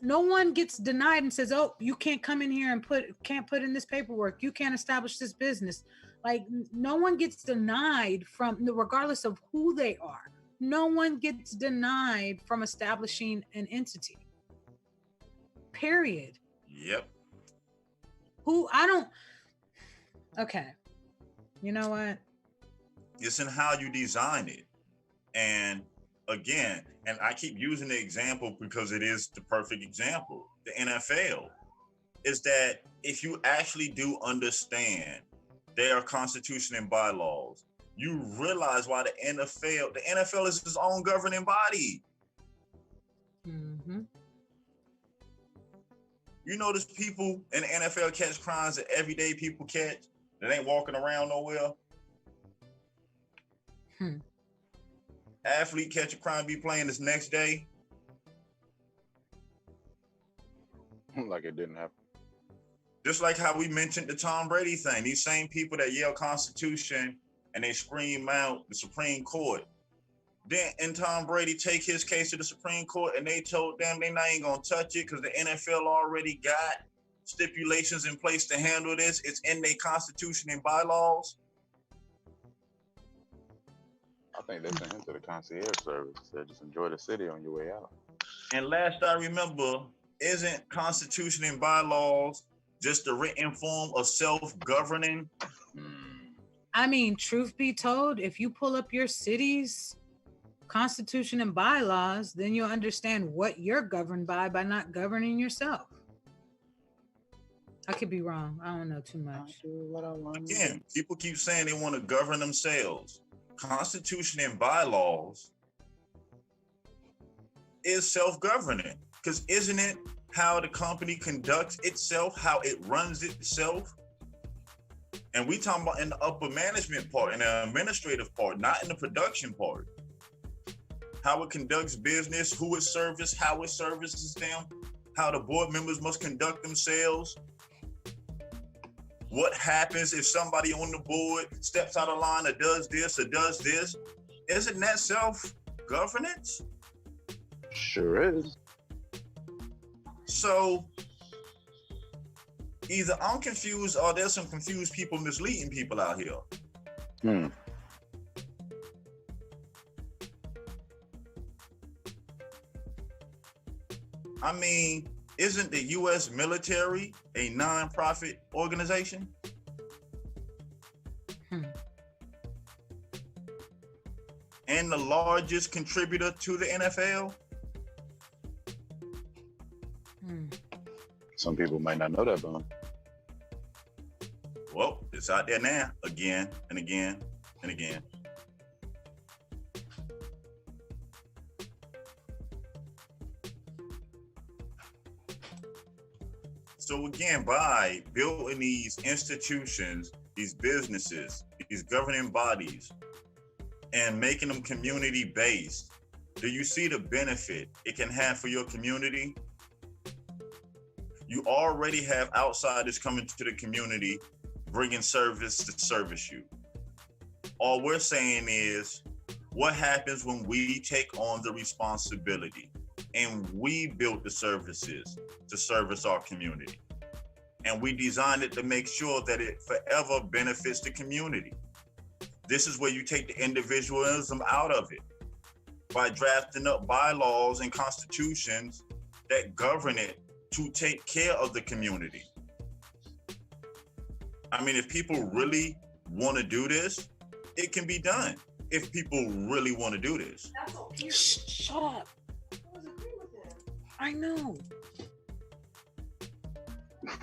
No one gets denied and says, "Oh, you can't come in here and can't put in this paperwork. You can't establish this business." Like, no one gets denied regardless of who they are. No one gets denied from establishing an entity. Period.
Yep.
Okay. You know what?
It's in how you design it. And again, and I keep using the example because it is the perfect example. The NFL is that if you actually do understand their constitution and bylaws, you realize why the NFL is its own governing body.
Mm-hmm.
You notice people in the NFL catch crimes that everyday people catch that ain't walking around nowhere. Athlete catch a crime, be playing this next day.
Like it didn't happen.
Just like how we mentioned the Tom Brady thing. These same people that yell Constitution and they scream out the Supreme Court. Then Tom Brady take his case to the Supreme Court and they told them they not even gonna touch it because the NFL already got stipulations in place to handle this. It's in their constitution and bylaws.
I think they sent him to the concierge service. Said just enjoy the city on your way out.
And last I remember, isn't constitution and bylaws just the written form of self-governing?
I mean, truth be told, if you pull up your city's constitution and bylaws, then you'll understand what you're governed by not governing yourself. I could be wrong. I don't know too much.
Again, people keep saying they want to govern themselves. Constitution and bylaws is self-governing, because isn't it how the company conducts itself, how it runs itself? And we talking about in the upper management part, in the administrative part, not in the production part. How it conducts business, who it services, how it services them, how the board members must conduct themselves. What happens if somebody on the board steps out of line or does this or does this? Isn't that self-governance?
Sure is.
So either I'm confused or there's some confused people misleading people out here. I mean, isn't the U.S. military a non-profit organization? And the largest contributor to the NFL?
Some people might not know that, but
Well, it's out there now, again and again and again. So again, by building these institutions, these businesses, these governing bodies, and making them community-based, do you see the benefit it can have for your community? You already have outsiders coming to the community, bringing service to service you. All we're saying is, what happens when we take on the responsibility and we build the services to service our community? And we designed it to make sure that it forever benefits the community. This is where you take the individualism out of it by drafting up bylaws and constitutions that govern it to take care of the community. I mean, if people really want to do this, it can be done. If people really want to do this.
Shut up. I know.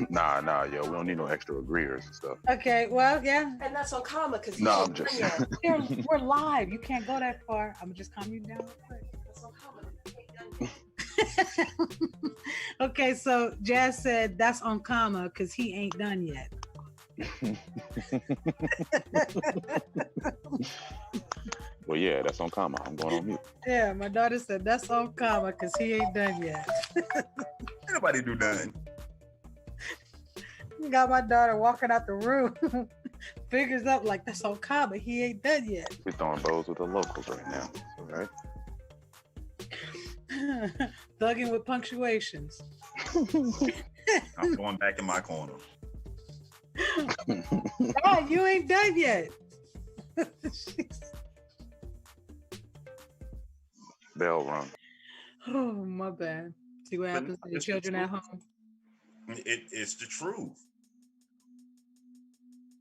nah, yo, we don't need no extra agreeers and stuff.
Okay, well, yeah.
And that's on comma because
No, I'm just
We're live. You can't go that far. I'm just calm you down real quick.
That's on comma.
Okay, so Jazz said that's on comma because he ain't done yet.
Well, yeah, that's on comma. I'm going on mute.
Yeah, my daughter said that's on comma because he ain't done yet.
Anybody do nothing.
Got my daughter walking out the room, figures up like that's on comma. He ain't done yet.
We're throwing bows with the locals right now. All right.
Thugging with punctuations.
I'm going back in my corner.
Ah, you ain't done yet.
Bell rung.
Oh, my bad. See what happens to your children at home.
It's the truth.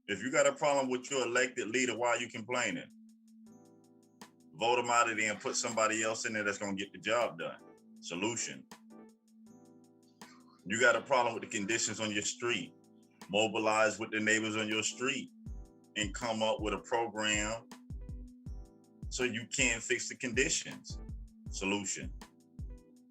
If you got a problem with your elected leader, why are you complaining? Vote them out of there and put somebody else in there that's going to get the job done. Solution. You got a problem with the conditions on your street. Mobilize with the neighbors on your street and come up with a program so you can fix the conditions. Solution.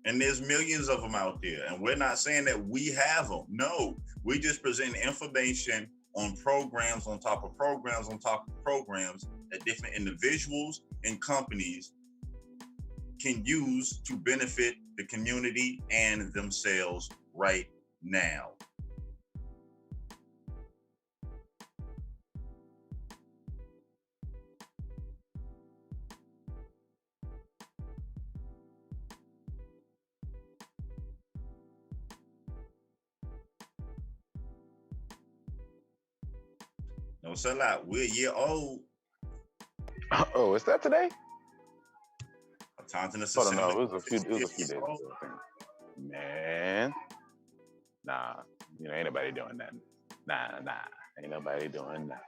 And there's millions of them out there. And we're not saying that we have them. No, we just present information on programs on top of programs on top of programs that different individuals and companies can use to benefit the community and themselves right now. Don't sell out. We're a year old.
Oh, is that today?
Time to
I don't know. It was a few days ago, I think. Man. Nah, ain't nobody doing that. Nah, ain't nobody doing that.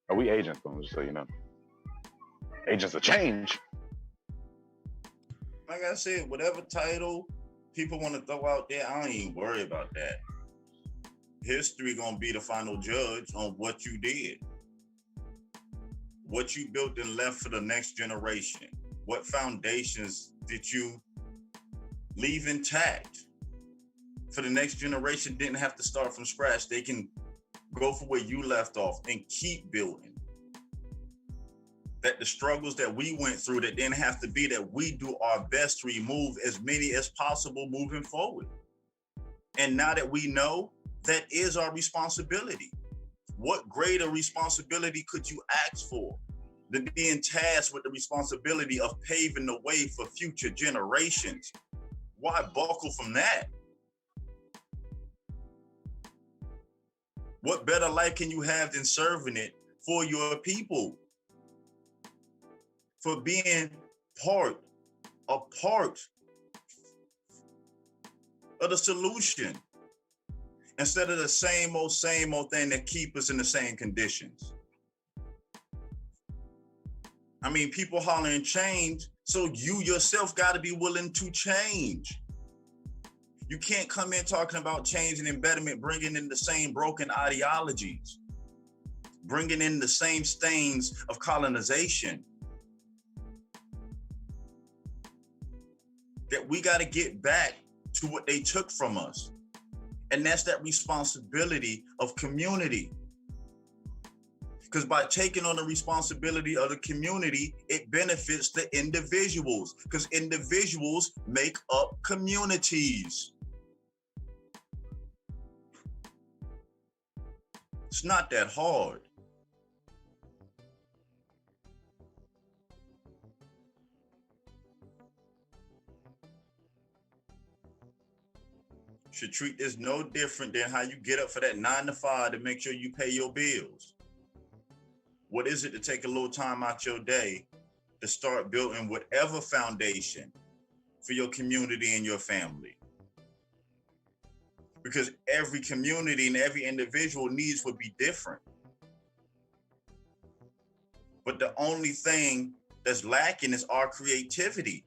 Are we agents, though, just so you know? Agents of change.
Like I said, whatever title people want to throw out there, I don't even worry about that. History gonna be the final judge on what you did. What you built and left for the next generation. What foundations did you leave intact? For the next generation didn't have to start from scratch. They can go for where you left off and keep building. That the struggles that we went through that didn't have to be, that we do our best to remove as many as possible moving forward. And now that we know, that is our responsibility. What greater responsibility could you ask for than being tasked with the responsibility of paving the way for future generations? Why buckle from that? What better life can you have than serving it for your people? For being a part of the solution instead of the same old thing that keep us in the same conditions. I mean, people hollering change, so you yourself got to be willing to change. You can't come in talking about change and embedment, bringing in the same broken ideologies, bringing in the same stains of colonization. That we got to get back to what they took from us. And that's that responsibility of community. Because by taking on the responsibility of the community, it benefits the individuals, because individuals make up communities. It's not that hard. Should treat this no different than how you get up for that 9 to 5 to make sure you pay your bills. What is it to take a little time out your day to start building whatever foundation for your community and your family? Because every community and every individual needs would be different. But the only thing that's lacking is our creativity.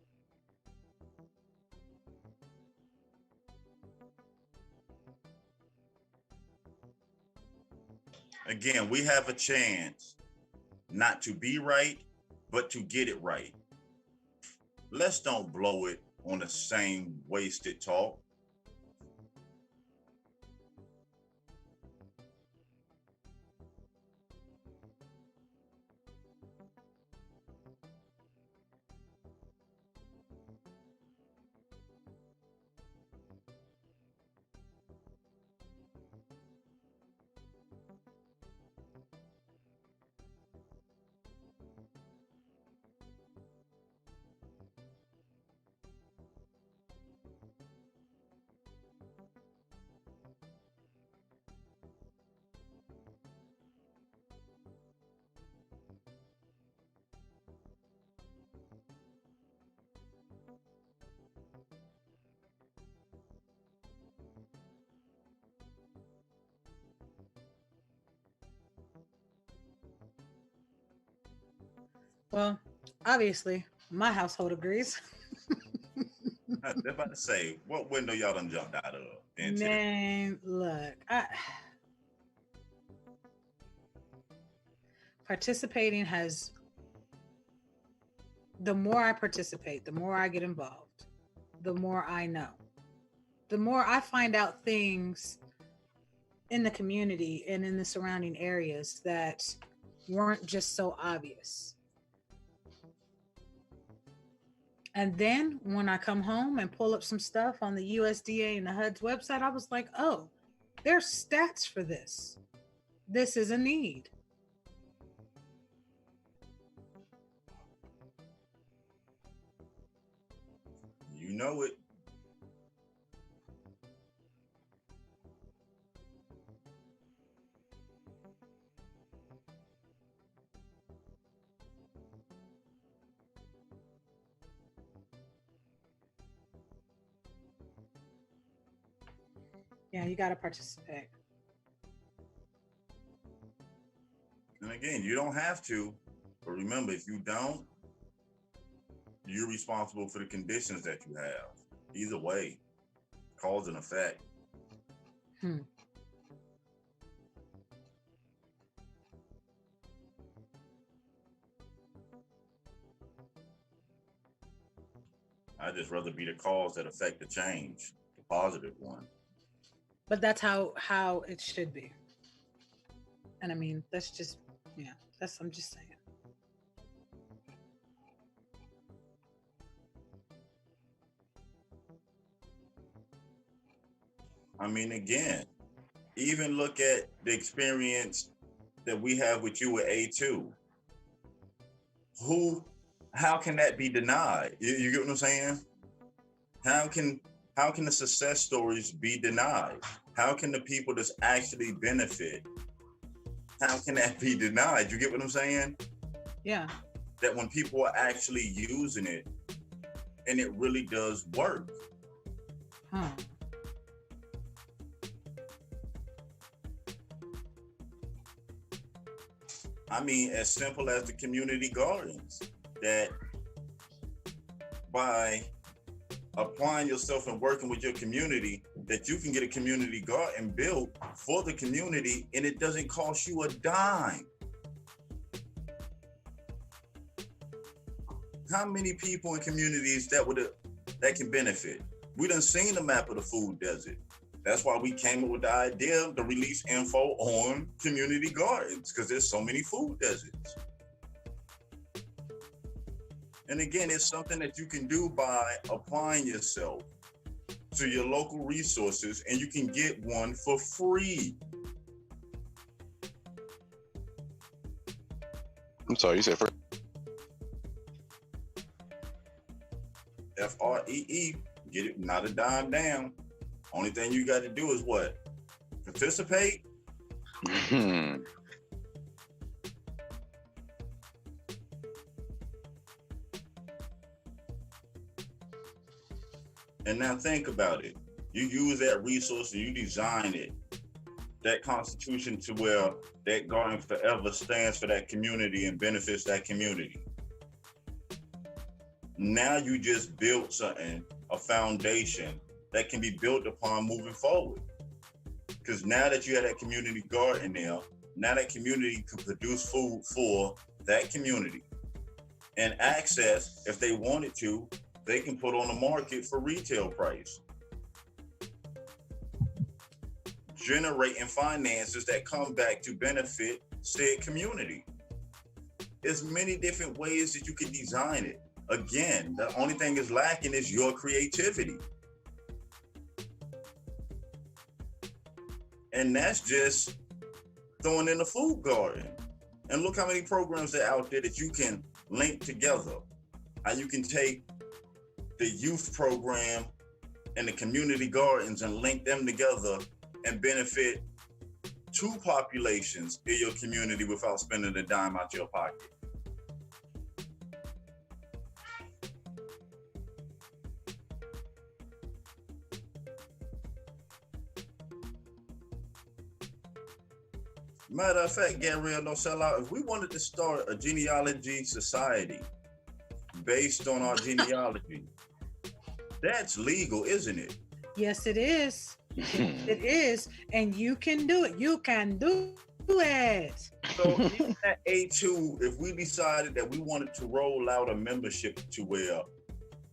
Again, we have a chance not to be right, but to get it right. Let's don't blow it on the same wasted talk.
Well, obviously, my household agrees.
I was about to say, what window y'all done jumped out of?
Man, look, participating has, the more I participate, the more I get involved, the more I know, the more I find out things in the community and in the surrounding areas that weren't just so obvious. And then when I come home and pull up some stuff on the USDA and the HUD's website, I was like, oh, there's stats for this. This is a need.
You know it.
Yeah, you got to participate.
And again, you don't have to, but remember, if you don't, you're responsible for the conditions that you have. Either way, cause and effect. I'd just rather be the cause that affect the change, the positive one.
But that's how it should be. And I mean, that's just, yeah, I'm just saying.
I mean, again, even look at the experience that we have with you at A2. How can that be denied? You get what I'm saying? How can the success stories be denied? How can the people that's actually benefit, how can that be denied? You get what I'm saying?
Yeah.
That when people are actually using it and it really does work. I mean, as simple as the community gardens, that by applying yourself and working with your community, that you can get a community garden built for the community and it doesn't cost you a dime. How many people in communities that can benefit? We done seen the map of the food desert. That's why we came up with the idea to release info on community gardens, because there's so many food deserts. And again, it's something that you can do by applying yourself to your local resources, and you can get one for free.
I'm sorry, you said free?
FREE, get it, not a dime down. Only thing you got to do is what? Participate.
Hmm.
And now think about it. You use that resource and you design it, that constitution, to where that garden forever stands for that community and benefits that community. Now you just built something, a foundation that can be built upon moving forward. Because now that you have that community garden there, now that community can produce food for that community. And access, if they wanted to, they can put on the market for retail price. Generating finances that come back to benefit said community. There's many different ways that you can design it. Again, the only thing is lacking is your creativity. And that's just throwing in the food garden. And look how many programs are out there that you can link together. How you can take the youth program and the community gardens and link them together and benefit two populations in your community without spending a dime out your pocket. Matter of fact, Gabrielle, no sellout, if we wanted to start a genealogy society based on our genealogy, that's legal, isn't it?
Yes, it is. It is. And you can do it. You can do it.
So even at A2, if we decided that we wanted to roll out a membership to where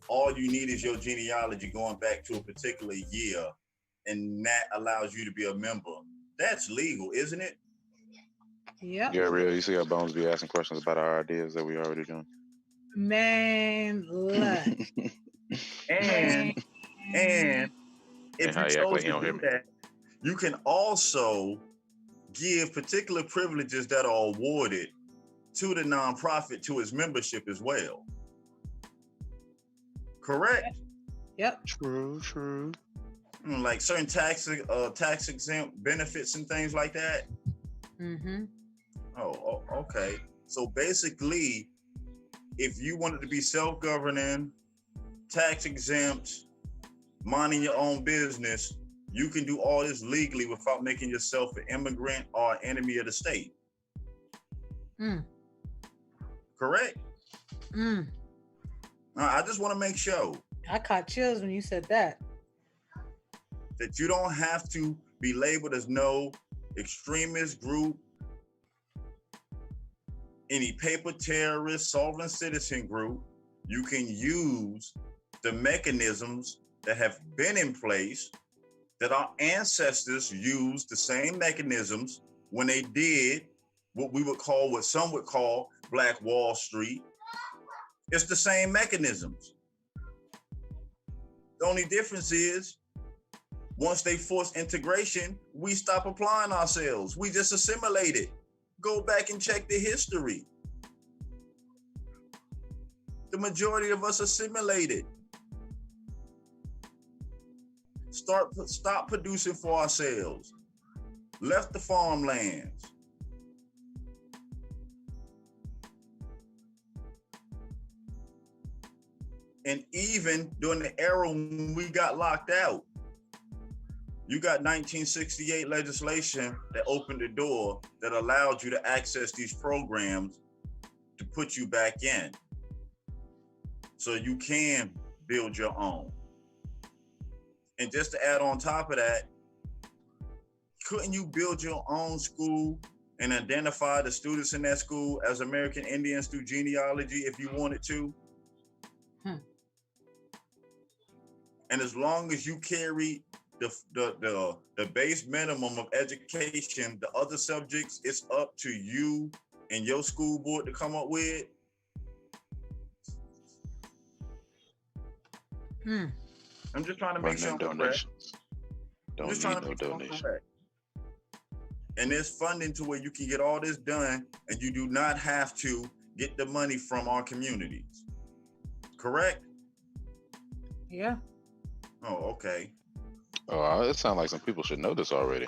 all you need is your genealogy going back to a particular year, and that allows you to be a member, that's legal, isn't it?
Yep.
Yeah, real. You see how Bones be asking questions about our ideas that we already doing.
Man, look.
And if
how
you
you act
chose
like you
to
don't hear
do
me.
that, you can also give particular privileges that are awarded to the nonprofit to its membership as well. Correct?
Yep.
True.
Like certain tax exempt benefits and things like that.
Mm-hmm.
Oh, okay. So basically, if you wanted to be self-governing, tax exempt, minding your own business, you can do all this legally without making yourself an immigrant or enemy of the state. Correct? I just want to make sure
I caught chills when you said that.
that you don't have to be labeled as no extremist group, any paper terrorist, sovereign citizen group. You can use the mechanisms that have been in place, that our ancestors used the same mechanisms when they did what some would call Black Wall Street. It's the same mechanisms. The only difference is, once they force integration, we stop applying ourselves. We just assimilate it. Go back and check the history. The majority of us assimilated. Stop producing for ourselves. Left the farmlands. And even during the era when we got locked out, You got 1968 legislation that opened the door that allowed you to access these programs to put you back in. So you can build your own. And just to add on top of that, couldn't you build your own school and identify the students in that school as American Indians through genealogy if you wanted to? And as long as you carry the base minimum of education, the other subjects, it's up to you and your school board to come up with. I'm just trying to make sure I'm correct.
Don't need no donations.
And there's funding to where you can get all this done and you do not have to get the money from our communities. Correct?
Yeah.
Oh, okay.
Oh, it sounds like some people should know this already.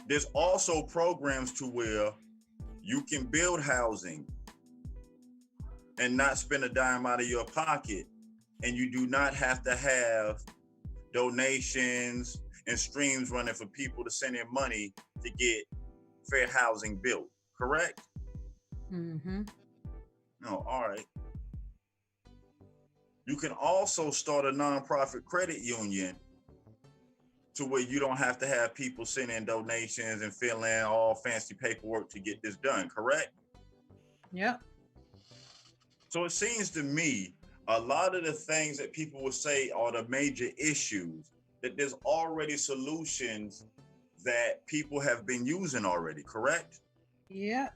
There's also programs to where you can build housing and not spend a dime out of your pocket. And you do not have to have donations and streams running for people to send in money to get fair housing built. Correct?
Mm-hmm.
No, all right. You can also start a nonprofit credit union to where you don't have to have people send in donations and fill in all fancy paperwork to get this done, correct?
Yep.
So it seems to me a lot of the things that people will say are the major issues, that there's already solutions that people have been using already, correct?
Yep.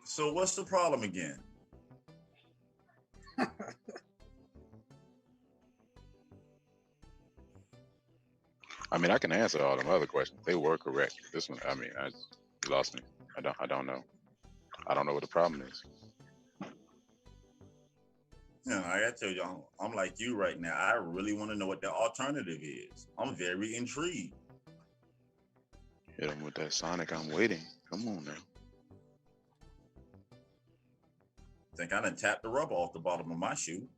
So what's the problem again?
I mean, I can answer all them other questions. They were correct. This one, I mean, you lost me. I don't know. I don't know what the problem is.
Yeah, I gotta tell you, I'm like you right now. I really want to know what the alternative is. I'm very intrigued.
Hit him with that Sonic. I'm waiting. Come on now.
Think I done tapped the rubber off the bottom of my shoe.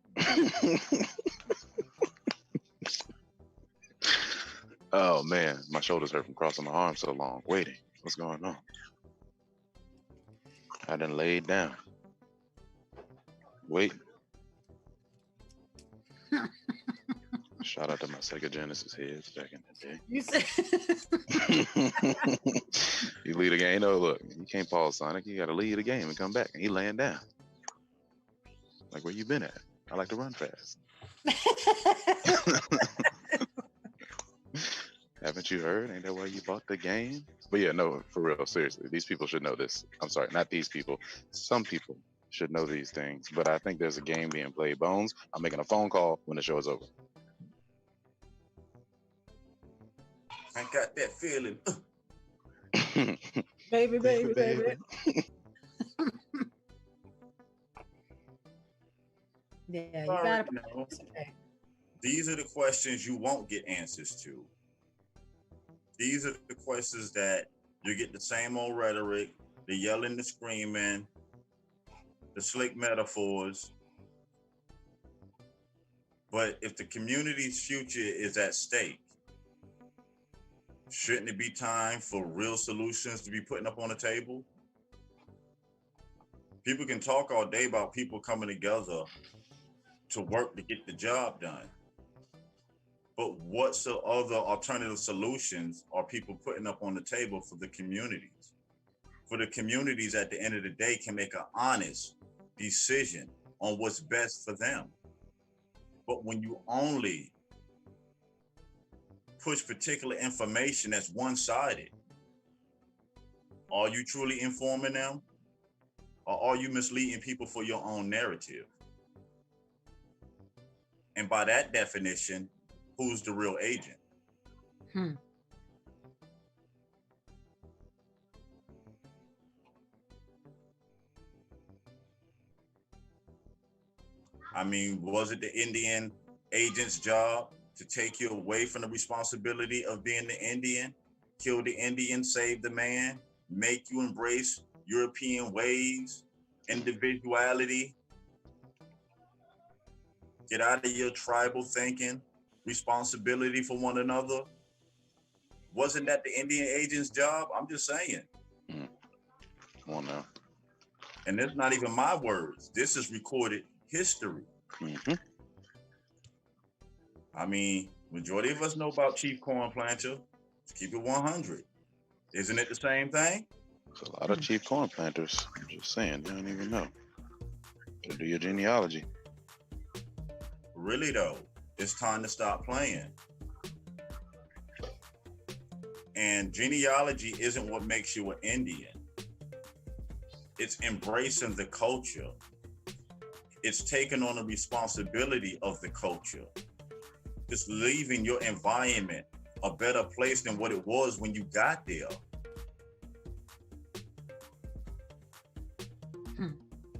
Oh man, my shoulders hurt from crossing my arms so long. Waiting. What's going on? I done laid down. Wait. Shout out to my Sega Genesis heads back in the day.
You said
You lead a game. No, look, you can't pause Sonic. You got to lead a game and come back. And he laying down. Like, where you been at? I like to run fast. Haven't you heard? Ain't that why you bought the game? But yeah, no, for real, seriously. These people should know this. I'm sorry, not these people. Some people should know these things. But I think there's a game being played. Bones, I'm making a phone call when the show is over.
I got that feeling.
baby. Yeah, you gotta participate.
These are the questions you won't get answers to. These are the questions that you get the same old rhetoric, the yelling, the screaming, the slick metaphors. But if the community's future is at stake, shouldn't it be time for real solutions to be putting up on the table? People can talk all day about people coming together to work to get the job done. But what's the other alternative solutions are people putting up on the table for the communities? For the communities at the end of the day can make an honest decision on what's best for them. But when you only push particular information that's one-sided, are you truly informing them? Or are you misleading people for your own narrative? And by that definition, who's the real agent? I mean, was it the Indian agent's job to take you away from the responsibility of being the Indian, kill the Indian, save the man, make you embrace European ways, individuality, get out of your tribal thinking, responsibility for one another? Wasn't that the Indian agent's job? I'm just saying.
Come on now.
And that's not even my words. This is recorded history.
Mm-hmm.
I mean, majority of us know about Chief Corn Planter. Let's keep it 100. Isn't it the same thing?
There's a lot of chief corn planters. I'm just saying, you don't even know. Gotta do your genealogy.
Really though, it's time to stop playing. And genealogy isn't what makes you an Indian. It's embracing the culture. It's taking on the responsibility of the culture. It's leaving your environment a better place than what it was when you got there.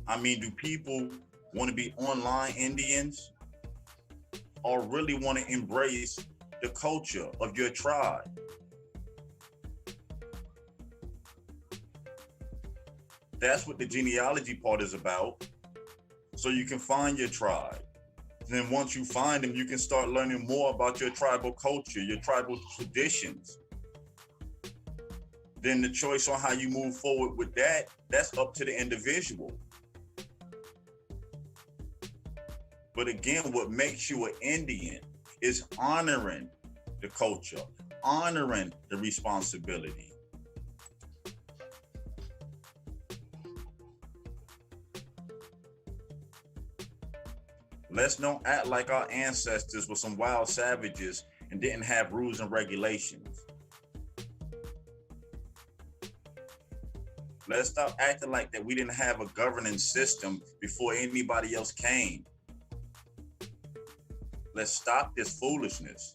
I mean, do people want to be online Indians or really want to embrace the culture of your tribe? That's what the genealogy part is about. So you can find your tribe. Then once you find them, you can start learning more about your tribal culture, your tribal traditions. Then the choice on how you move forward with that, that's up to the individual. But again, what makes you an Indian is honoring the culture, honoring the responsibility. Let's don't act like our ancestors were some wild savages and didn't have rules and regulations. Let's stop acting like that we didn't have a governing system before anybody else came. Let's stop this foolishness.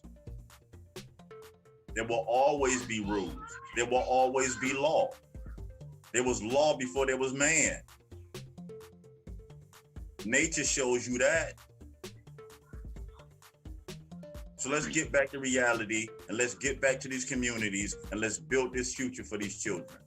There will always be rules. There will always be law. There was law before there was man. Nature shows you that. So let's get back to reality and let's get back to these communities and let's build this future for these children.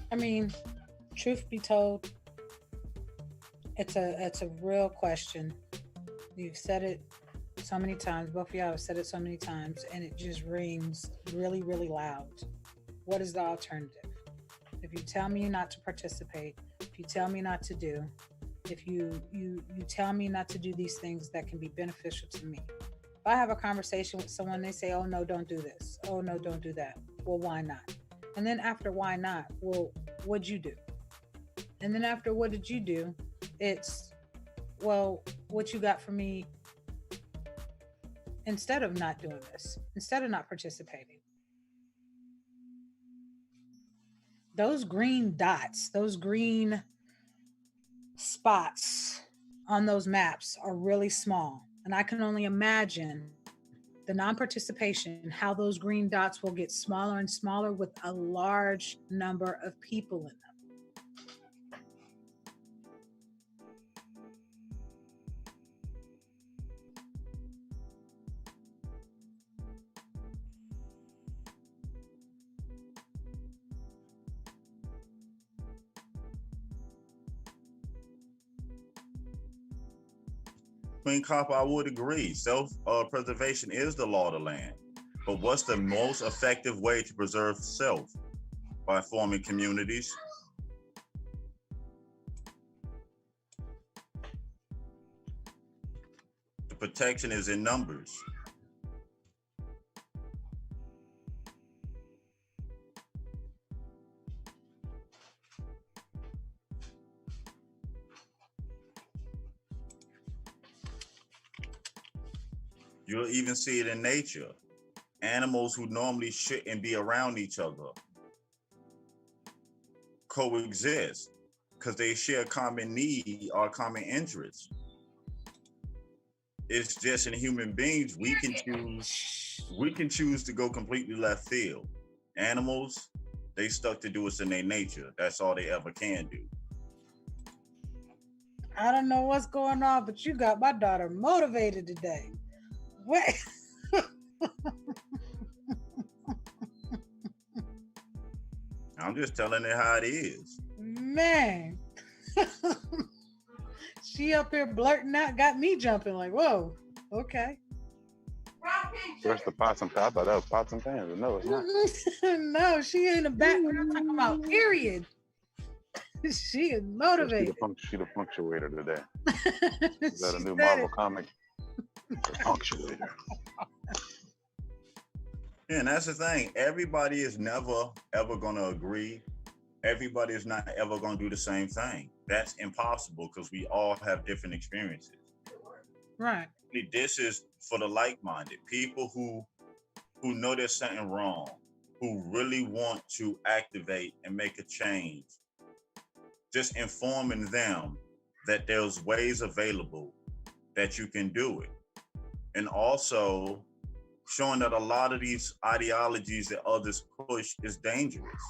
I mean, truth be told, it's a real question. You've said it so many times. Both of y'all have said it so many times, and it just rings really, really loud. What is the alternative? If you tell me not to participate, if you tell me not to do, if you tell me not to do these things that can be beneficial to me. If I have a conversation with someone, they say, "Oh no, don't do this. Oh no, don't do that." Well, why not? And then after why not? Well, what'd you do? And then after what did you do? It's, well, what you got for me instead of not doing this, instead of not participating. Those green dots, those green spots on those maps are really small. And I can only imagine the non-participation, how those green dots will get smaller and smaller with a large number of people in them.
Queen Copper, I would agree. Self-preservation is the law of the land. But what's the most effective way to preserve self? By forming communities. The protection is in numbers. You'll even see it in nature. Animals who normally shouldn't be around each other coexist because they share a common need or common interest. It's just in human beings, we can choose to go completely left field. Animals, they stuck to do what's in their nature. That's all they ever can do.
I don't know what's going on, but you got my daughter motivated today. What?
I'm just telling it how it is.
Man. She up here blurting out, got me jumping like, whoa, okay.
Where's the pots and pans? I thought that was pots and pans, but no, it's not.
No, she in the background. I'm talking about period. She is motivated.
She the punctuator today. Is that a new
said
Marvel
it.
comic? The punctuator.
Yeah, and that's the thing. Everybody is never, ever going to agree. Everybody is not ever going to do the same thing. That's impossible because we all have different experiences.
Right.
This is for the like-minded, people who know there's something wrong, who really want to activate and make a change. Just informing them that there's ways available that you can do it. And also showing that a lot of these ideologies that others push is dangerous.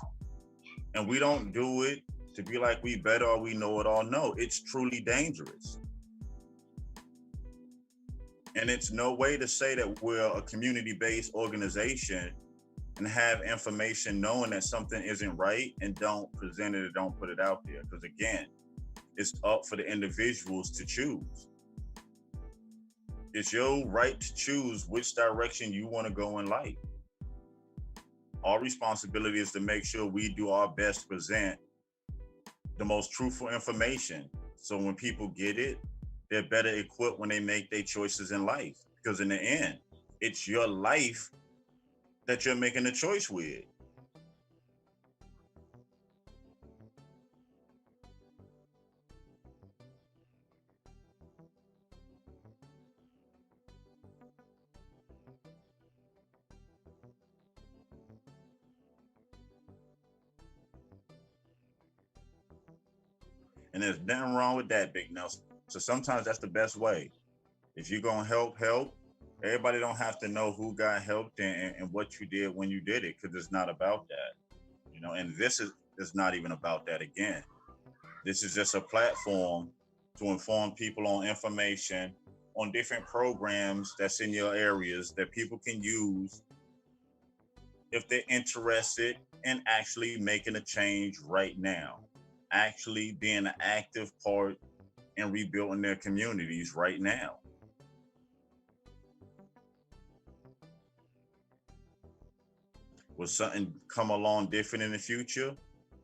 And we don't do it to be like we better or we know it all. No, it's truly dangerous. And it's no way to say that we're a community-based organization and have information knowing that something isn't right and don't present it or don't put it out there. Because again, it's up for the individuals to choose. It's your right to choose which direction you want to go in life. Our responsibility is to make sure we do our best to present the most truthful information. So when people get it, they're better equipped when they make their choices in life. Because in the end, it's your life that you're making a choice with. And there's nothing wrong with that, Big Nelson. So sometimes that's the best way. If you're gonna help. Everybody don't have to know who got helped and what you did when you did it, because it's not about that. And this is not even about that again. This is just a platform to inform people on information, on different programs that's in your areas that people can use if they're interested in actually making a change right now, actually being an active part in rebuilding their communities right now. Will something come along different in the future?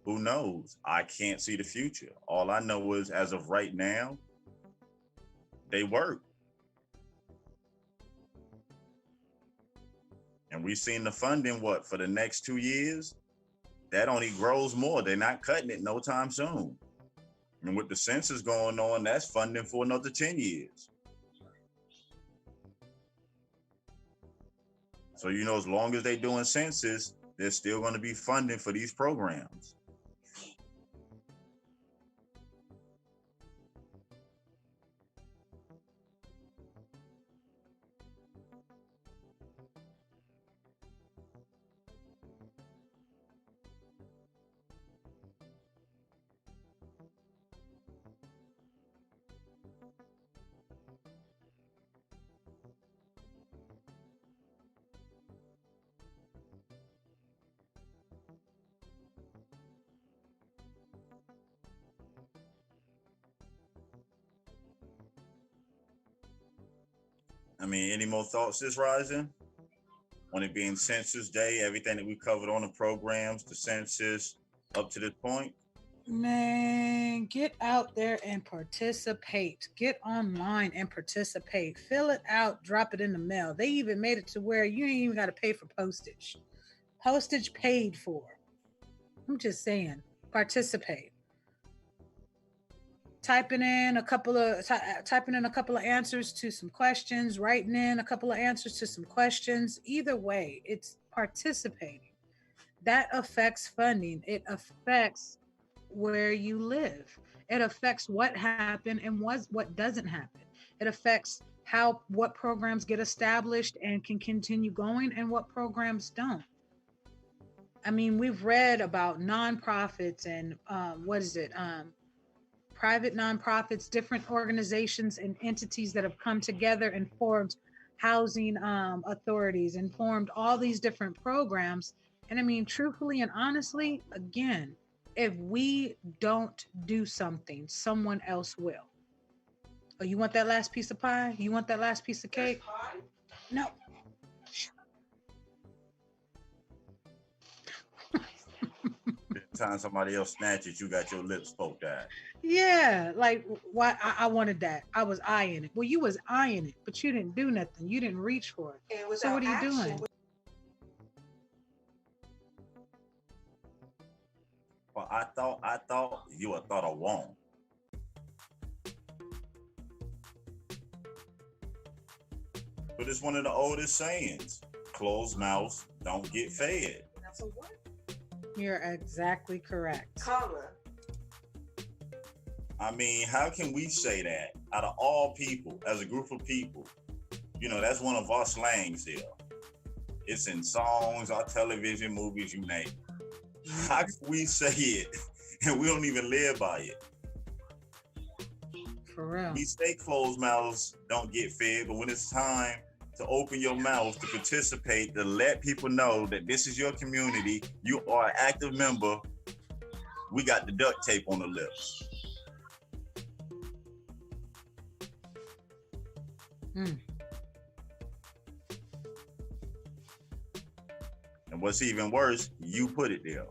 Who knows? I can't see the future. All I know is, as of right now, they work. And we've seen the funding, for the next 2 years? That only grows more. They're not cutting it no time soon. And with the census going on, that's funding for another 10 years. So, as long as they're doing census, there's still going to be funding for these programs. Any more thoughts this rising? On it being Census Day, everything that we covered on the programs, the census, up to this point?
Man, get out there and participate. Get online and participate. Fill it out, drop it in the mail. They even made it to where you ain't even got to pay for postage. Postage paid for. I'm just saying, participate. Typing in a couple of answers to some questions, writing in a couple of answers to some questions. Either way, it's participating. That affects funding. It affects where you live. It affects what happened and what doesn't happen. It affects what programs get established and can continue going and what programs don't. I mean, we've read about nonprofits and private nonprofits, different organizations and entities that have come together and formed housing authorities and formed all these different programs. And I mean, truthfully and honestly, again, if we don't do something, someone else will. Oh, you want that last piece of pie? You want that last piece of cake? No.
Time somebody else snatch it, you got your lips poked out.
Yeah, like why I wanted that. I was eyeing it. Well, you was eyeing it, but you didn't do nothing. You didn't reach for it. So what are you doing?
Well, I thought you would thought I won't. But it's one of the oldest sayings: closed mouths don't get fed.
That's a what?
You're exactly correct.
Comma.
I mean, how can we say that out of all people, as a group of people? You know, that's one of our slangs there. It's in songs, our television, movies, you name it. How can we say it and we don't even live by it?
For real.
We say closed mouths don't get fed, but when it's time to open your mouth to participate, to let people know that this is your community, you are an active member, we got the duct tape on the lips. And what's even worse, you put it there.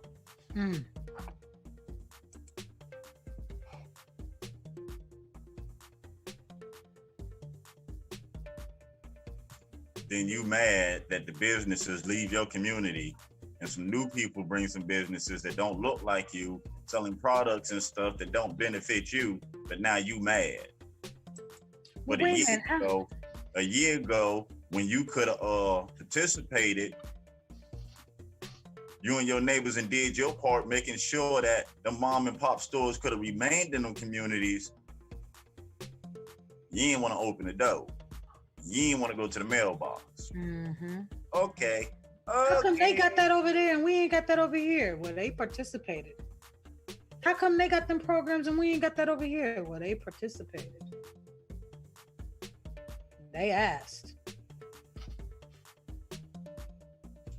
Then you mad that the businesses leave your community and some new people bring some businesses that don't look like you, selling products and stuff that don't benefit you, but now you mad. But a year ago, when you could have participated, you and your neighbors and did your part, making sure that the mom and pop stores could have remained in them communities, you didn't want to open the door. You didn't want to go to the mailbox. Okay.
How come they got that over there and we ain't got that over here? Well, they participated. How come they got them programs and we ain't got that over here? Well, they participated. They asked.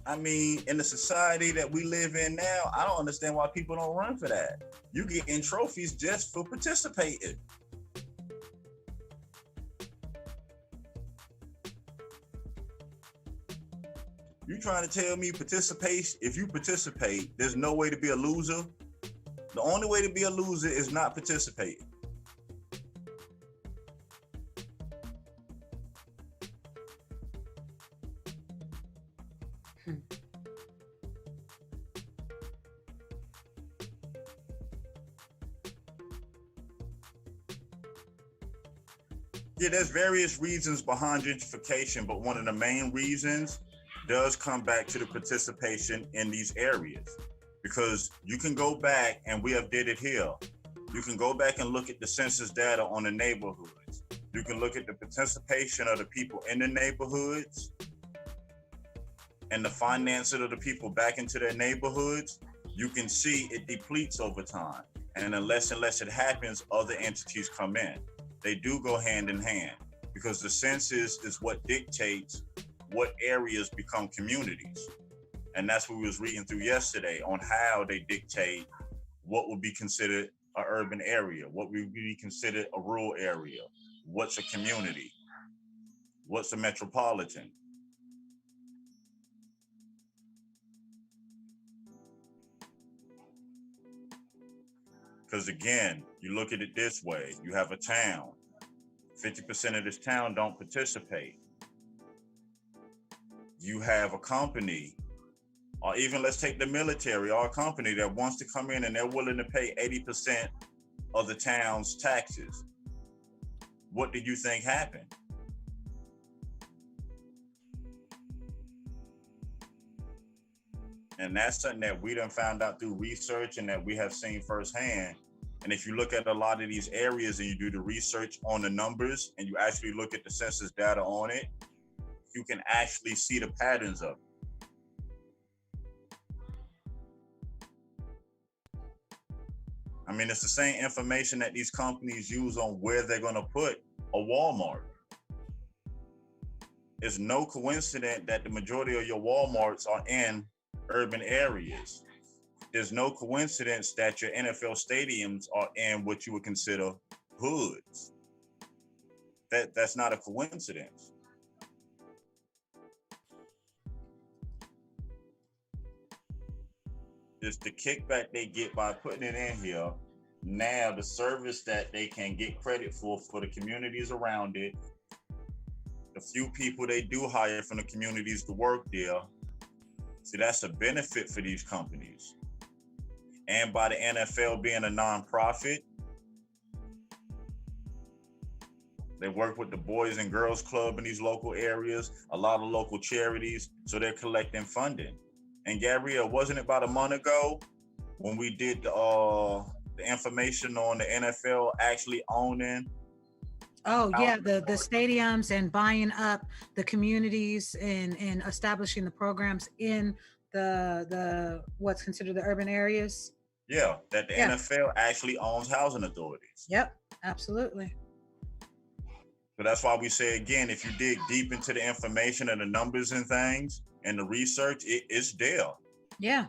I mean, in the society that we live in now, I don't understand why people don't run for that. You getting trophies just for participating. You trying to tell me if you participate, there's no way to be a loser? The only way to be a loser is not participating. Yeah, there's various reasons behind gentrification, but one of the main reasons does come back to the participation in these areas. Because you can go back, and we have did it here. You can go back and look at the census data on the neighborhoods. You can look at the participation of the people in the neighborhoods and the finances of the people back into their neighborhoods. You can see it depletes over time. And unless it happens, other entities come in. They do go hand in hand because the census is what dictates what areas become communities. And that's what we was reading through yesterday on how they dictate what would be considered an urban area, what would be considered a rural area, what's a community, what's a metropolitan. Because again, you look at it this way, you have a town, 50% of this town don't participate. You have a company, or even let's take the military or a company that wants to come in and they're willing to pay 80% of the town's taxes. What do you think happened? And that's something that we done found out through research and that we have seen firsthand, And if you look at a lot of these areas and you do the research on the numbers and you actually look at the census data on it, you can actually see the patterns of it. I mean, it's the same information that these companies use on where they're going to put a Walmart. It's no coincidence that the majority of your Walmarts are in urban areas. There's no coincidence that your NFL stadiums are in what you would consider hoods. That's not a coincidence. It's the kickback they get by putting it in here. Now the service that they can get credit for the communities around it, the few people they do hire from the communities to work there. See, that's a benefit for these companies. And by the NFL being a nonprofit, they work with the Boys and Girls Club in these local areas, a lot of local charities, so they're collecting funding. And Gabrielle, wasn't it about a month ago when we did the information on the NFL actually owning?
Oh yeah, the stadiums and buying up the communities and establishing the programs in the what's considered the urban areas.
Yeah, that the NFL actually owns housing authorities.
Yep, absolutely.
So that's why we say again, if you dig deep into the information and the numbers and things and the research, it's there.
Yeah.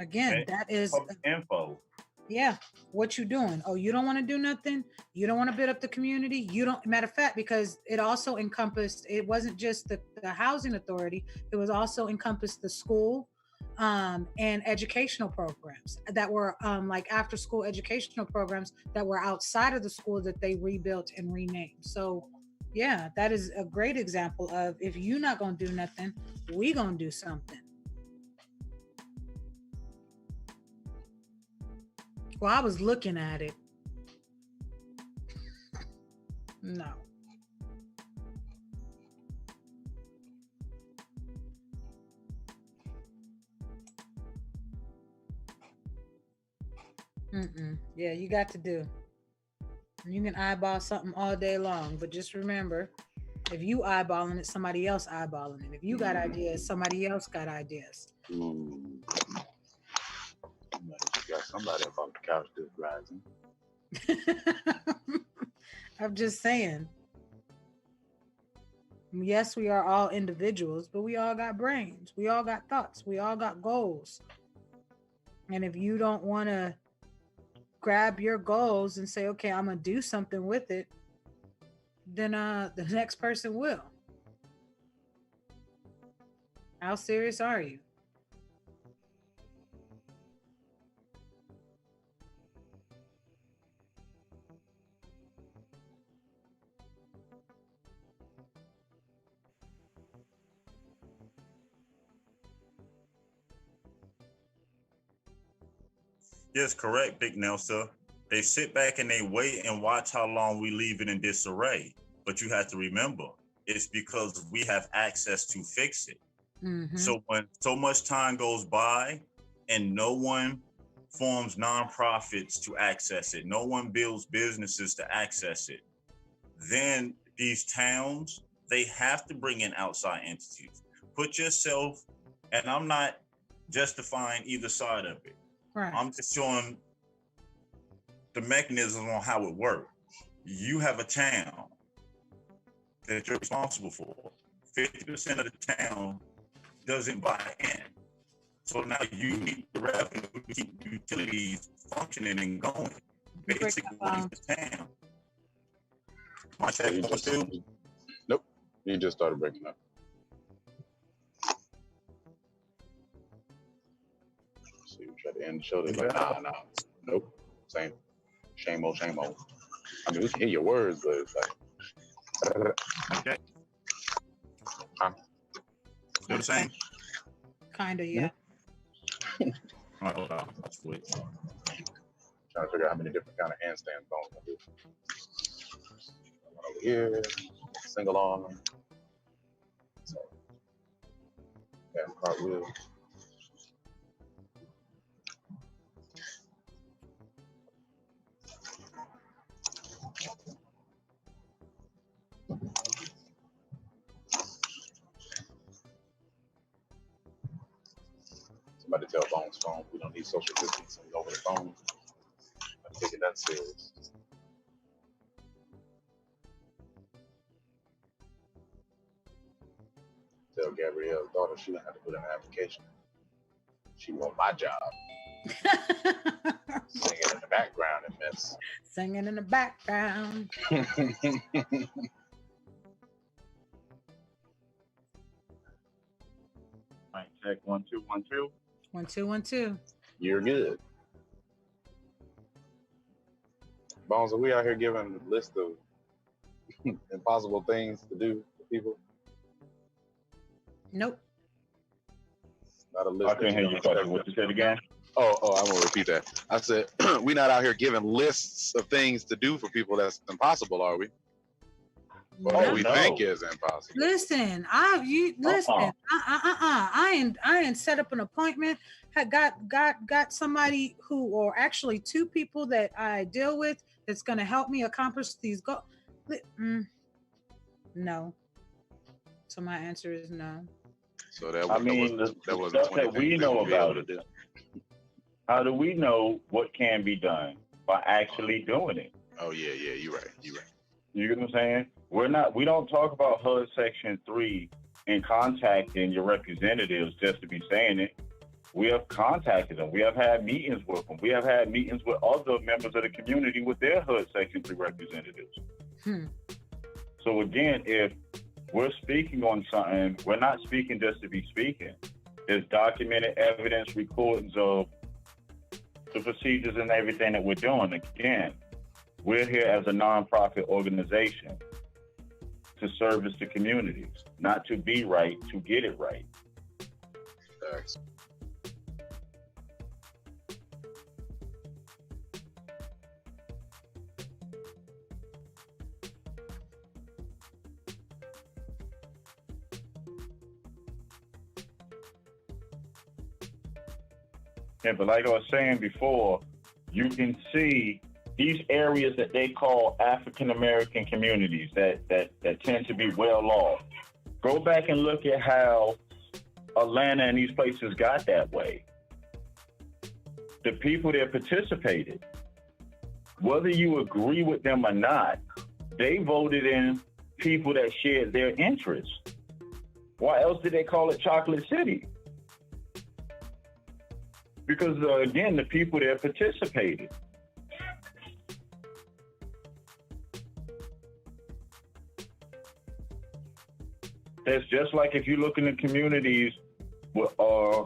Again, that is
info.
Yeah. What you doing? Oh, you don't want to do nothing? You don't want to build up the community? You don't, matter of fact, because it also encompassed, it wasn't just the housing authority, it was also encompassed the school and educational programs that were like after school educational programs that were outside of the school that they rebuilt and renamed. So yeah, that is a great example of, if you're not going to do nothing, we going to do something. Well, I was looking at it. No. Yeah, you got to do. You can eyeball something all day long, but just remember, if you eyeballing it, somebody else eyeballing it. If you got ideas, somebody else got ideas.
Got somebody up on the couch this rising.
I'm just saying. Yes, we are all individuals, but we all got brains. We all got thoughts. We all got goals. And if you don't want to grab your goals and say, okay, I'm going to do something with it, then the next person will. How serious are you?
Yes, correct, Big Nelson. They sit back and they wait and watch how long we leave it in disarray. But you have to remember, it's because we have access to fix it. Mm-hmm. So when so much time goes by and no one forms nonprofits to access it, no one builds businesses to access it, then these towns, they have to bring in outside entities. Put yourself, and I'm not justifying either side of it. Right. I'm just showing the mechanism on how it works. You have a town that you're responsible for. 50% of the town doesn't buy in. So now you need the revenue to keep utilities functioning and going. Basically, the town. My check
Nope. You just started breaking up. So you try to end the show. They're like, nah. Nope. Same. Shame old. I mean, we can hear your words, but it's like.
Okay. Still the same?
Kinda, yeah.
All right, I'll switch.
Trying to figure out how many different kind of handstand bones I do. One over here, single arm. So, yeah, cartwheel. tell Bones phone we don't need social distancing over the phone. I'm taking that serious. Tell Gabrielle's daughter she don't have to put in an application. She want my job. Singing in the background and mess.
Singing in the background.
Mic check 1 2 1 2.
1 2 1 2.
You're good. Bones, are we out here giving a list of impossible things to do for people?
Nope.
Not a list.
I couldn't hear your question. What you said again?
Oh, I'm gonna repeat that. I said we're not out here giving lists of things to do for people that's impossible, are we? Or what we think is impossible.
Listen, listen. I ain't set up an appointment. Had got somebody who, or actually two people that I deal with that's going to help me accomplish these goals. No. So my answer is no.
So that was
stuff that we know about it. How do we know what can be done? By actually doing it.
Oh yeah, you're right.
You get what I'm saying? We don't talk about HUD Section 3 and contacting your representatives just to be saying it. We have contacted them. We have had meetings with them. We have had meetings with other members of the community with their HUD Section 3 representatives. So again, if we're speaking on something, we're not speaking just to be speaking. There's documented evidence, recordings of the procedures and everything that we're doing. Again, we're here as a nonprofit organization to service the communities, not to be right, to get it right.
Thanks.
Yeah, but like I was saying before, you can see these areas that they call African American communities that tend to be well off. Go back and look at how Atlanta and these places got that way. The people that participated, whether you agree with them or not, they voted in people that shared their interests. Why else did they call it Chocolate City? Because, again, the people that participated. That's just like if you look in the communities with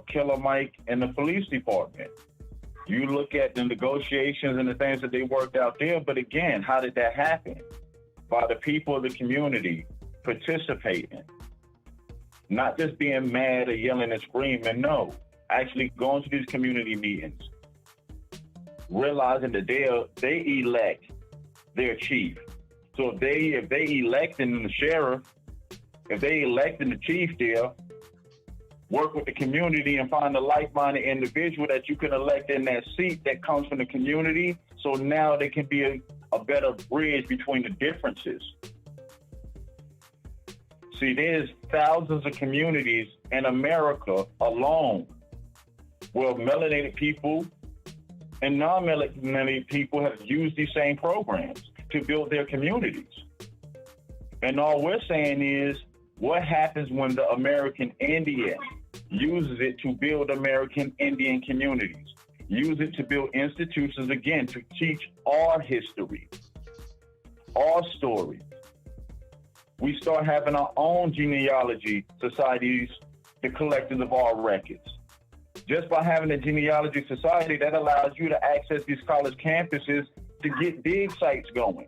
Killer Mike and the police department. You look at the negotiations and the things that they worked out there, but again, how did that happen? By the people of the community participating. Not just being mad or yelling and screaming, no. Actually going to these community meetings, realizing that they elect their chief. So if they electing the sheriff, if they electing the chief there, work with the community and find a like-minded individual that you can elect in that seat that comes from the community. So now there can be a better bridge between the differences. See, there's thousands of communities in America alone where melanated people and non-melanated people have used these same programs to build their communities. And all we're saying is, what happens when the American Indian uses it to build American Indian communities, use it to build institutions, again, to teach our history, our story. We start having our own genealogy societies, the collectors of our records. Just by having a genealogy society, that allows you to access these college campuses to get dig sites going,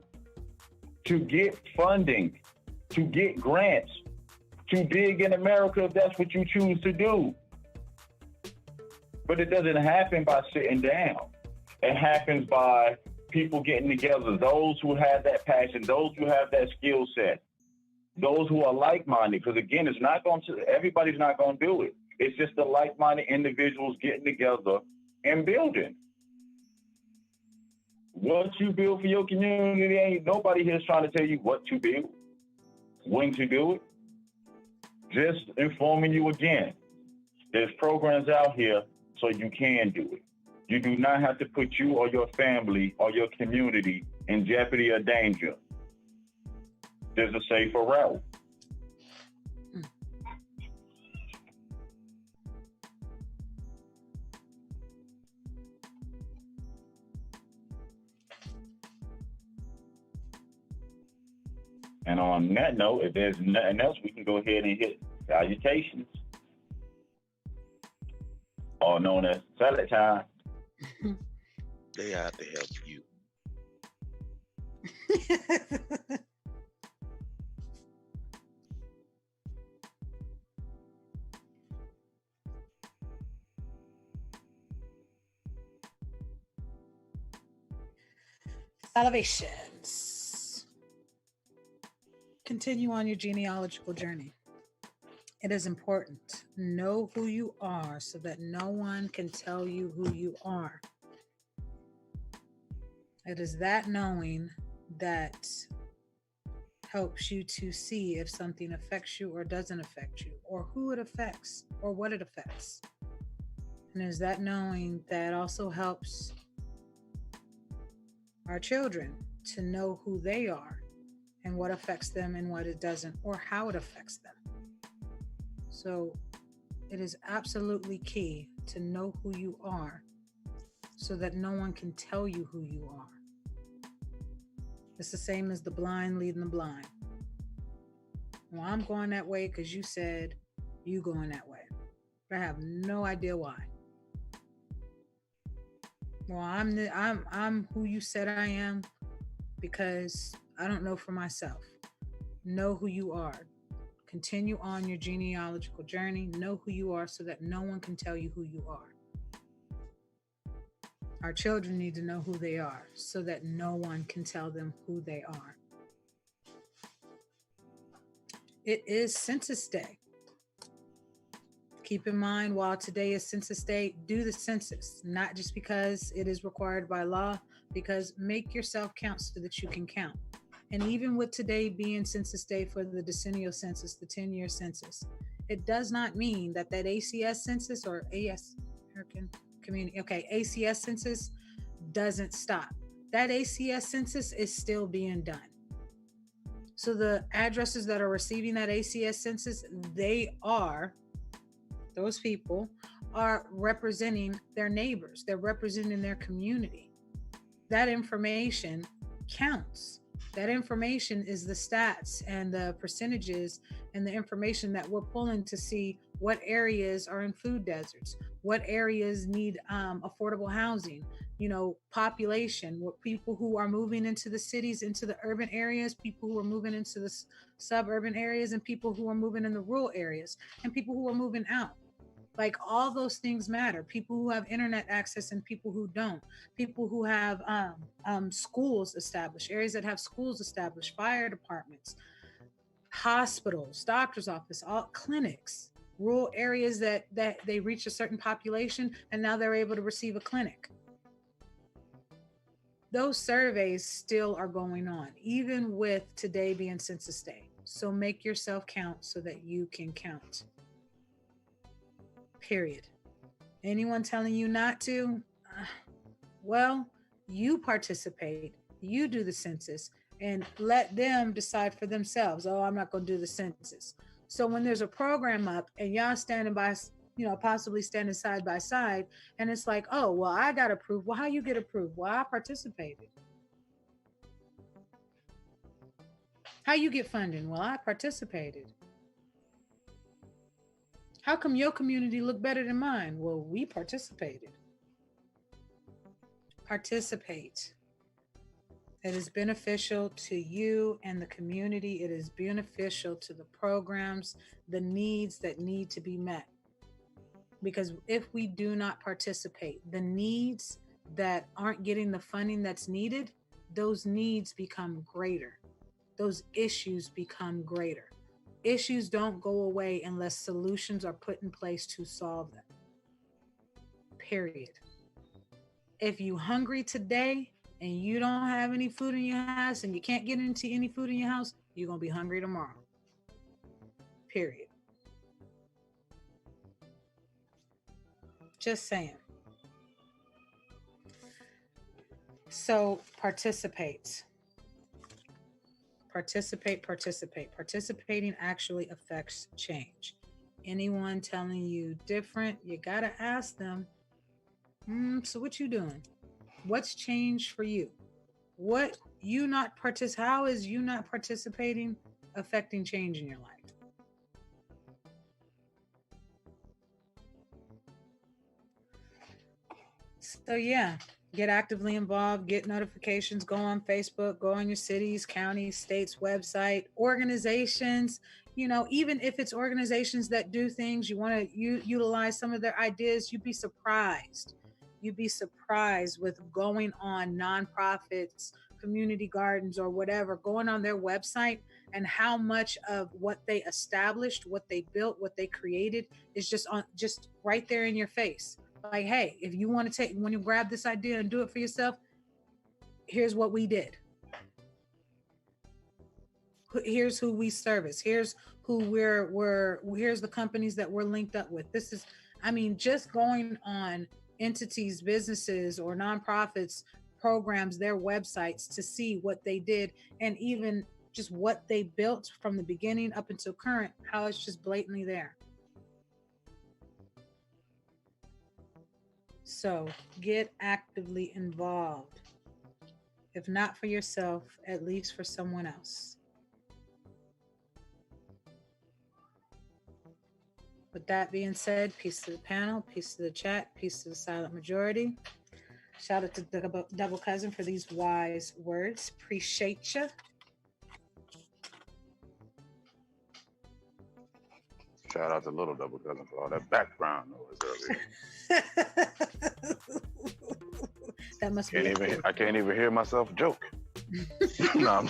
to get funding, to get grants, to dig in America if that's what you choose to do. But it doesn't happen by sitting down. It happens by people getting together, those who have that passion, those who have that skill set, those who are like-minded. Because again, everybody's not going to do it. It's just the like-minded individuals getting together and building. What you build for your community, ain't nobody here's trying to tell you what to build, when to do it. Just informing you again. There's programs out here
so you can do it. You do not have to put you or your family or your community in jeopardy or danger. There's a safer route. And on that note, if there's nothing else, we can go ahead and hit salutations, all known as salad time.
They have to help you.
Salvations. Continue on your genealogical journey. It is important. Know who you are so that no one can tell you who you are. It is that knowing that helps you to see if something affects you or doesn't affect you, or who it affects or what it affects. And it is that knowing that also helps our children to know who they are and what affects them and what it doesn't, or how it affects them. So it is absolutely key to know who you are so that no one can tell you who you are. It's the same as the blind leading the blind. Well, I'm going that way because you said you going that way. But I have no idea why. Well, I'm who you said I am because I don't know for myself. Know who you are. Continue on your genealogical journey. Know who you are so that no one can tell you who you are. Our children need to know who they are so that no one can tell them who they are. It is Census Day. Keep in mind, while today is Census Day, do the census, not just because it is required by law, because make yourself count so that you can count. And even with today being Census Day for the decennial census, the 10-year census, it does not mean that ACS census or AS, American Community, ACS census doesn't stop. That ACS census is still being done. So the addresses that are receiving that ACS census, those people are representing their neighbors. They're representing their community. That information counts. That information is the stats and the percentages and the information that we're pulling to see what areas are in food deserts, what areas need affordable housing, population, what people who are moving into the cities, into the urban areas, people who are moving into the suburban areas, and people who are moving in the rural areas, and people who are moving out. Like, all those things matter. People who have internet access and people who don't. People who have schools established, areas that have schools established, fire departments, hospitals, doctor's office, all clinics, rural areas that they reach a certain population and now they're able to receive a clinic. Those surveys still are going on, even with today being Census Day. So make yourself count so that you can count. Period. Anyone telling you not to? Well, you participate. You do the census and let them decide for themselves. Oh, I'm not going to do the census. So when there's a program up and y'all standing by, possibly standing side by side, and it's like, oh, well, I got approved. Well, how you get approved? Well, I participated. How you get funding? Well, I participated. How come your community look better than mine? Well, we participated. Participate. It is beneficial to you and the community. It is beneficial to the programs, the needs that need to be met. Because if we do not participate, the needs that aren't getting the funding that's needed, those needs become greater. Those issues become greater. Issues don't go away unless solutions are put in place to solve them. Period. If you're hungry today and you don't have any food in your house and you can't get into any food in your house, you're going to be hungry tomorrow. Period. Just saying. So participate. Participating actually affects change. Anyone telling you different, you gotta ask them, so what you doing? What's changed for you? How is you not participating affecting change in your life? So yeah, get actively involved, get notifications, go on Facebook, go on your cities, counties, states website, organizations, even if it's organizations that do things, you want to utilize some of their ideas, you'd be surprised with going on nonprofits, community gardens, or whatever, going on their website, and how much of what they established, what they built, what they created is just right there in your face. Like, hey, if you want to when you grab this idea and do it for yourself, here's what we did. Here's who we service. Here's who here's the companies that we're linked up with. This is, just going on entities, businesses, or nonprofits, programs, their websites to see what they did, and even just what they built from the beginning up until current, how it's just blatantly there. So get actively involved. If not for yourself, at least for someone else. With that being said, peace to the panel, peace to the chat, peace to the silent majority. Shout out to the double cousin for these wise words. Appreciate you.
Shout out to little double cousin for all that background noise earlier.
That must be.
I can't even hear myself joke. No.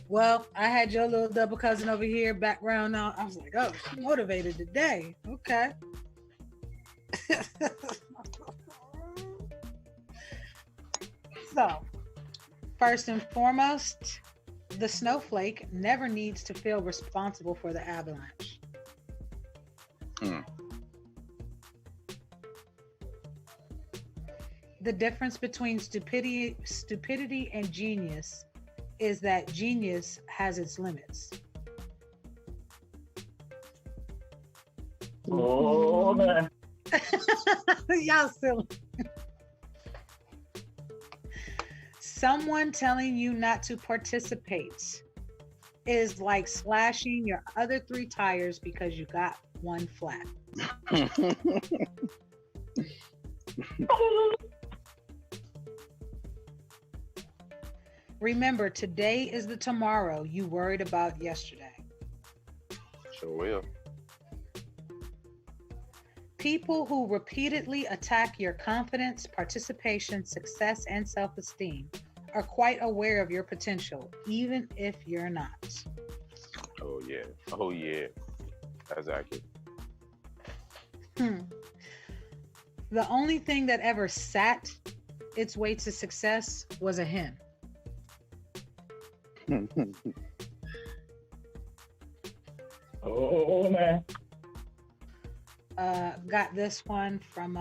Well, I had your little double cousin over here, background now. I was like, oh, she's motivated today. Okay. So, first and foremost, the snowflake never needs to feel responsible for the avalanche. The difference between stupidity and genius is that genius has its limits.
Oh, man.
Y'all silly. Someone telling you not to participate is like slashing your other 3 tires because you got one flat. Remember, today is the tomorrow you worried about yesterday.
Sure will.
People who repeatedly attack your confidence, participation, success, and self-esteem are quite aware of your potential, even if you're not.
Oh, yeah. That's accurate.
The only thing that ever sat its way to success was a hen.
Oh, man.
Got this one from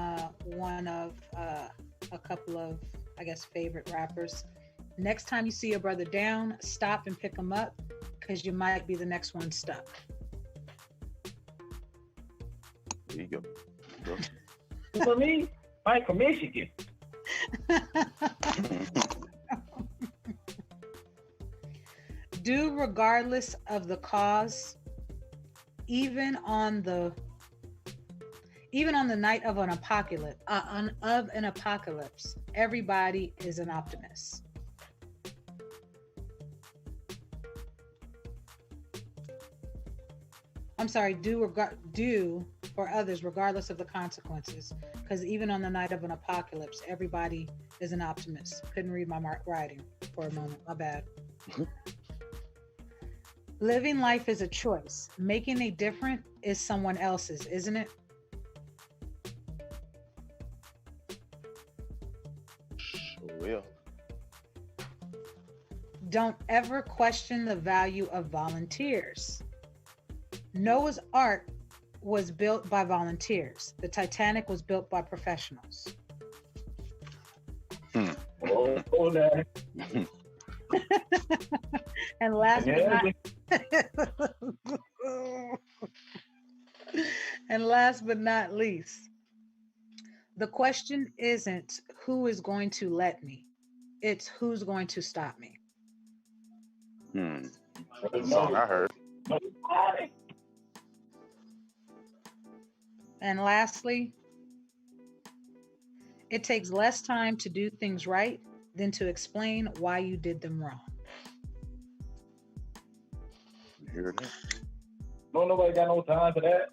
one of a couple of, I guess, favorite rappers. Next time you see your brother down, stop and pick him up, because you might be the next one stuck.
There you go.
For me, Mike from Michigan.
Do regardless of the cause, even on the night of an apocalypse, everybody is an optimist. I'm sorry, do for others regardless of the consequences, because even on the night of an apocalypse, everybody is an optimist. Couldn't read my writing for a moment, my bad. Living life is a choice. Making a difference is someone else's, isn't it?
Sure will.
Don't ever question the value of volunteers. Noah's Ark was built by volunteers. The Titanic was built by professionals.
Oh, that.
And last but not least, the question isn't who is going to let me, it's who's going to stop me.
The song I heard.
And lastly, it takes less time to do things right than to explain why you did them wrong.
You hear that?
No, nobody got no time for that.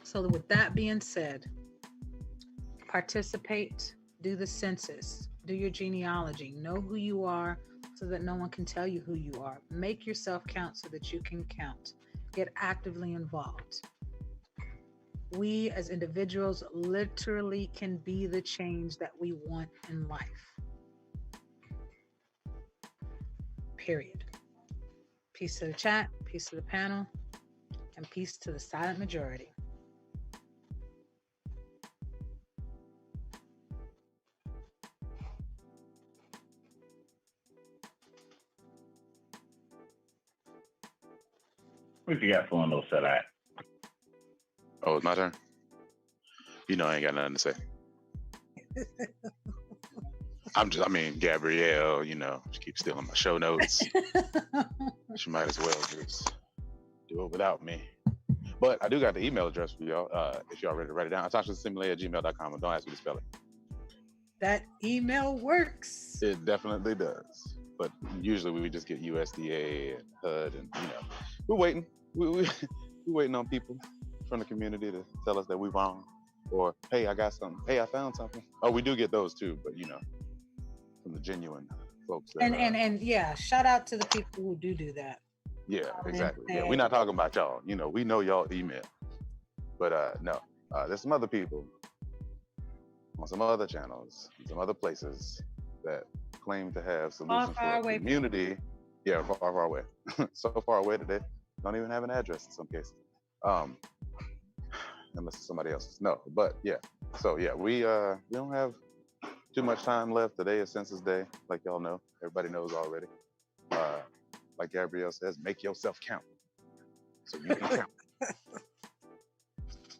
So with that being said, participate, do the census, do your genealogy, know who you are so that no one can tell you who you are. Make yourself count so that you can count. Get actively involved. We as individuals literally can be the change that we want in life. Period. Peace to the chat, peace to the panel, and peace to the silent majority.
What you got for on those set at?
Oh, it's my turn? You know I ain't got nothing to say. Gabrielle, she keeps stealing my show notes. She might as well just do it without me. But I do got the email address for y'all, if y'all ready to write it down. natashasimile@gmail.com, and don't ask me to spell it.
That email works.
It definitely does. But usually we just get USDA and HUD, and we're waiting. We're waiting on people from the community to tell us that we're wrong, or hey, I got something. Hey, I found something. Oh, we do get those too, but from the genuine folks. That,
and yeah, shout out to the people who do that.
Yeah, exactly. Yeah, we're not talking about y'all. We know y'all email, but no, there's some other people on some other channels, some other places that claim to have solutions for the community. Yeah, far away. So far away that they don't even have an address in some cases. Unless it's somebody else's. No, but yeah. So yeah, we don't have too much time left. Today is Census Day, like y'all know. Everybody knows already. Like Gabrielle says, make yourself count. So you can count.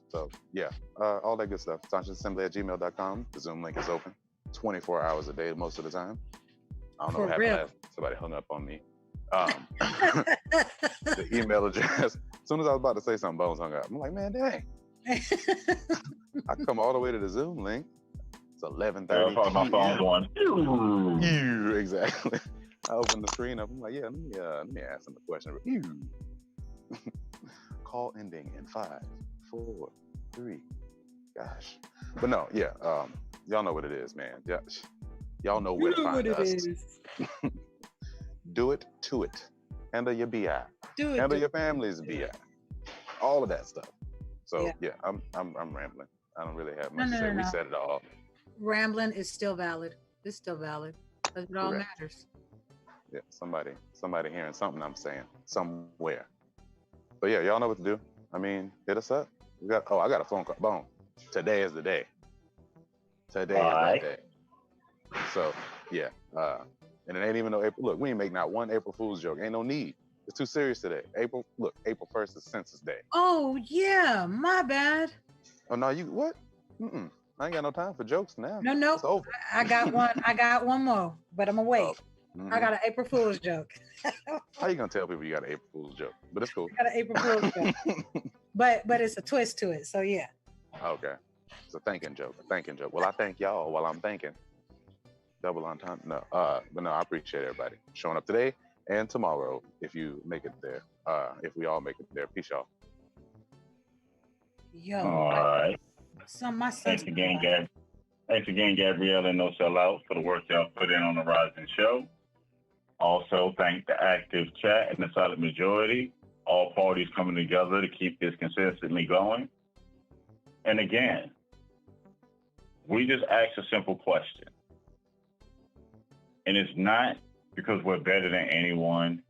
So yeah, all that good stuff. sanctionassembly@gmail.com. The Zoom link is open 24 hours a day most of the time. I don't know what happened last. Somebody hung up on me. The email address. As soon as I was about to say something, Bones hung up. I'm like, man, dang. I come all the way to the Zoom link. It's 11:30.
My phone's on.
Exactly. I opened the screen up. I'm like, yeah, let me ask them a question. Call ending in 5, 4, 3. Gosh. But no, yeah. Y'all know what it is, man. Yeah. Y'all know where to find us. Do it to it. Handle your BI. Handle your family's BI. All of that stuff. So yeah, I'm rambling. I don't really have much to say. We said it all.
Rambling is still valid. It's still valid. Because it all matters.
Yeah, somebody hearing something I'm saying somewhere. But yeah, y'all know what to do. Hit us up. I got a phone call. Boom. Today is the day. Today is that day. So yeah, and it ain't even no April. Look, we ain't make not one April Fool's joke. Ain't no need. It's too serious today. April 1st is Census Day.
Oh yeah, my bad.
Oh no, you what? I ain't got no time for jokes now.
No.
It's over.
I got one more, but I'm gonna wait. I got an April Fool's joke.
How you gonna tell people you got an April Fool's joke? But it's cool.
I got an April Fool's joke. But it's a twist to it, so yeah.
Okay. It's a thanking joke. Well, I thank y'all while I'm thanking. Double on time. No, but no, I appreciate everybody showing up today and tomorrow if you make it there. If we all make it there. Peace, y'all.
Yo.
All right. Thanks again, Gabrielle and No Sellout for the work y'all put in on the Rising Show. Also, thank the active chat and the silent majority. All parties coming together to keep this consistently going. And again, we just asked a simple question. And it's not because we're better than anyone.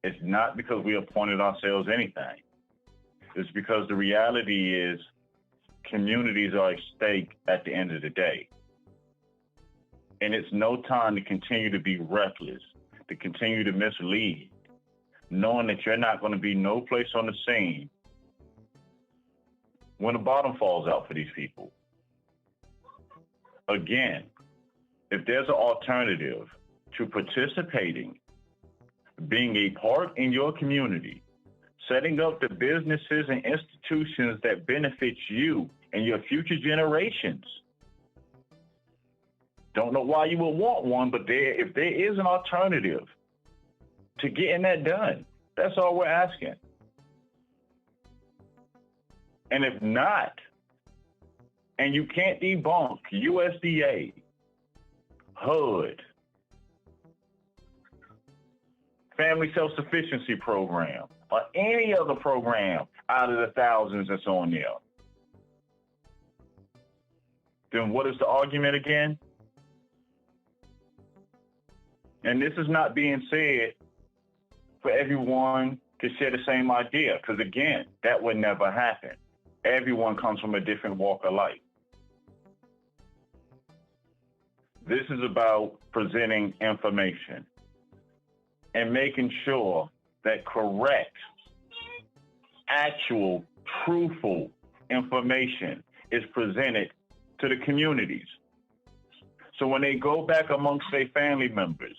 It's not because we appointed ourselves anything. It's because the reality is communities are at stake at the end of the day. And it's no time to continue to be reckless, to continue to mislead, knowing that you're not going to be no place on the scene when the bottom falls out for these people. Again, if there's an alternative to participating, being a part in your community, setting up the businesses and institutions that benefit you and your future generations. Don't know why you would want one, but if there is an alternative to getting that done, that's all we're asking. And if not, and you can't debunk USDA, HUD, Family Self-Sufficiency Program, or any other program out of the thousands that's on there, then what is the argument again? And this is not being said for everyone to share the same idea, because again, that would never happen. Everyone comes from a different walk of life. This is about presenting information and making sure that correct, actual, truthful information is presented to the communities. So when they go back amongst their family members,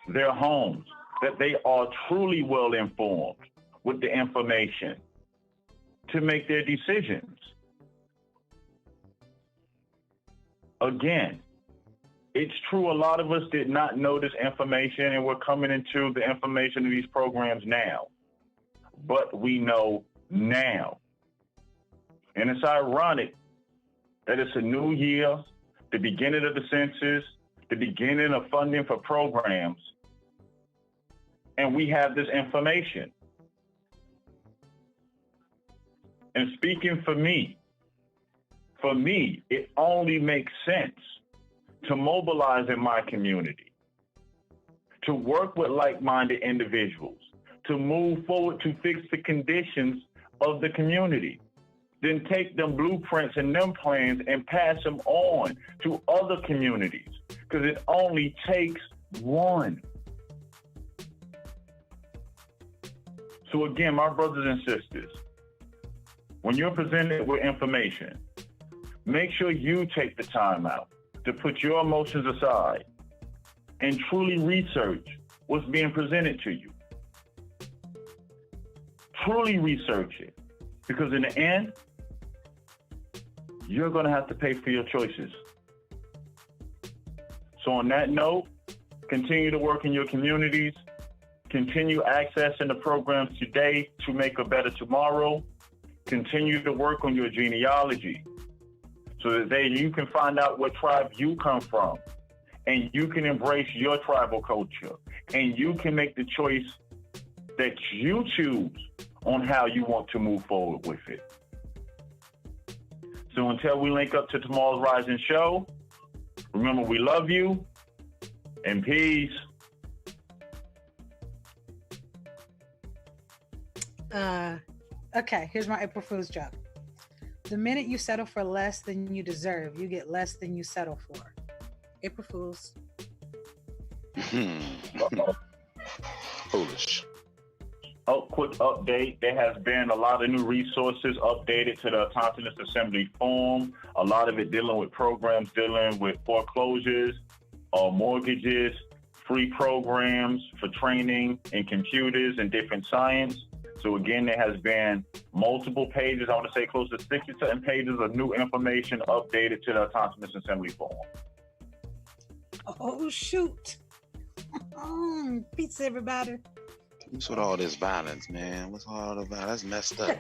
their homes, that they are truly well informed with the information to make their decisions. Again, it's true a lot of us did not know this information, and we're coming into the information of these programs now. But we know now. And it's ironic that it's a new year, the beginning of the census, the beginning of funding for programs, and we have this information. And speaking for me, it only makes sense to mobilize in my community, to work with like-minded individuals, to move forward to fix the conditions of the community, then take them blueprints and them plans and pass them on to other communities, because it only takes one. So again, my brothers and sisters, when you're presented with information, make sure you take the time out to put your emotions aside and truly research what's being presented to you. Truly research it, because in the end, you're going to have to pay for your choices. So on that note, continue to work in your communities, continue accessing the programs today to make a better tomorrow, continue to work on your genealogy so that then you can find out what tribe you come from, and you can embrace your tribal culture, and you can make the choice that you choose on how you want to move forward with it. So until we link up to tomorrow's Rising Show, remember we love you, and peace.
Okay, here's my April Fool's joke. The minute you settle for less than you deserve, you get less than you settle for. April Fools.
Foolish.
Oh, quick update. There has been a lot of new resources updated to the Autonomous Assembly form. A lot of it dealing with programs dealing with foreclosures, mortgages, free programs for training in computers and different science. So again, there has been multiple pages, I want to say close to 67 pages of new information updated to the Autonomous Assembly form.
Oh, shoot. Peace, everybody.
What's with all this violence, man? What's all the violence? That's messed up.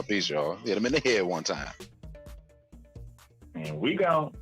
Peace, y'all. Hit him in the head one time.
And we go.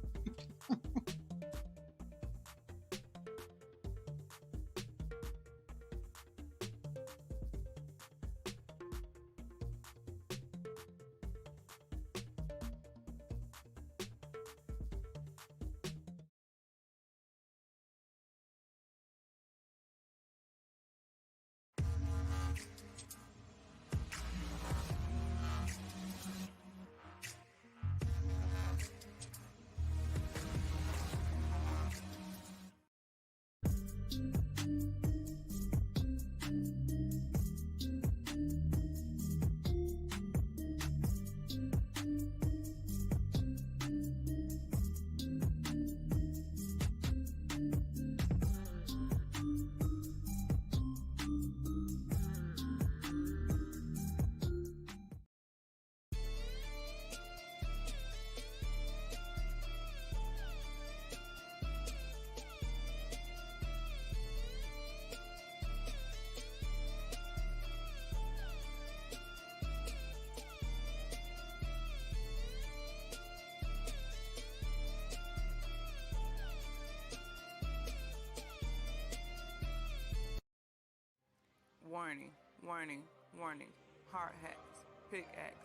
Warning, warning, warning. Hard hats, pickaxe,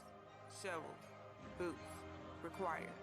shovels, boots required.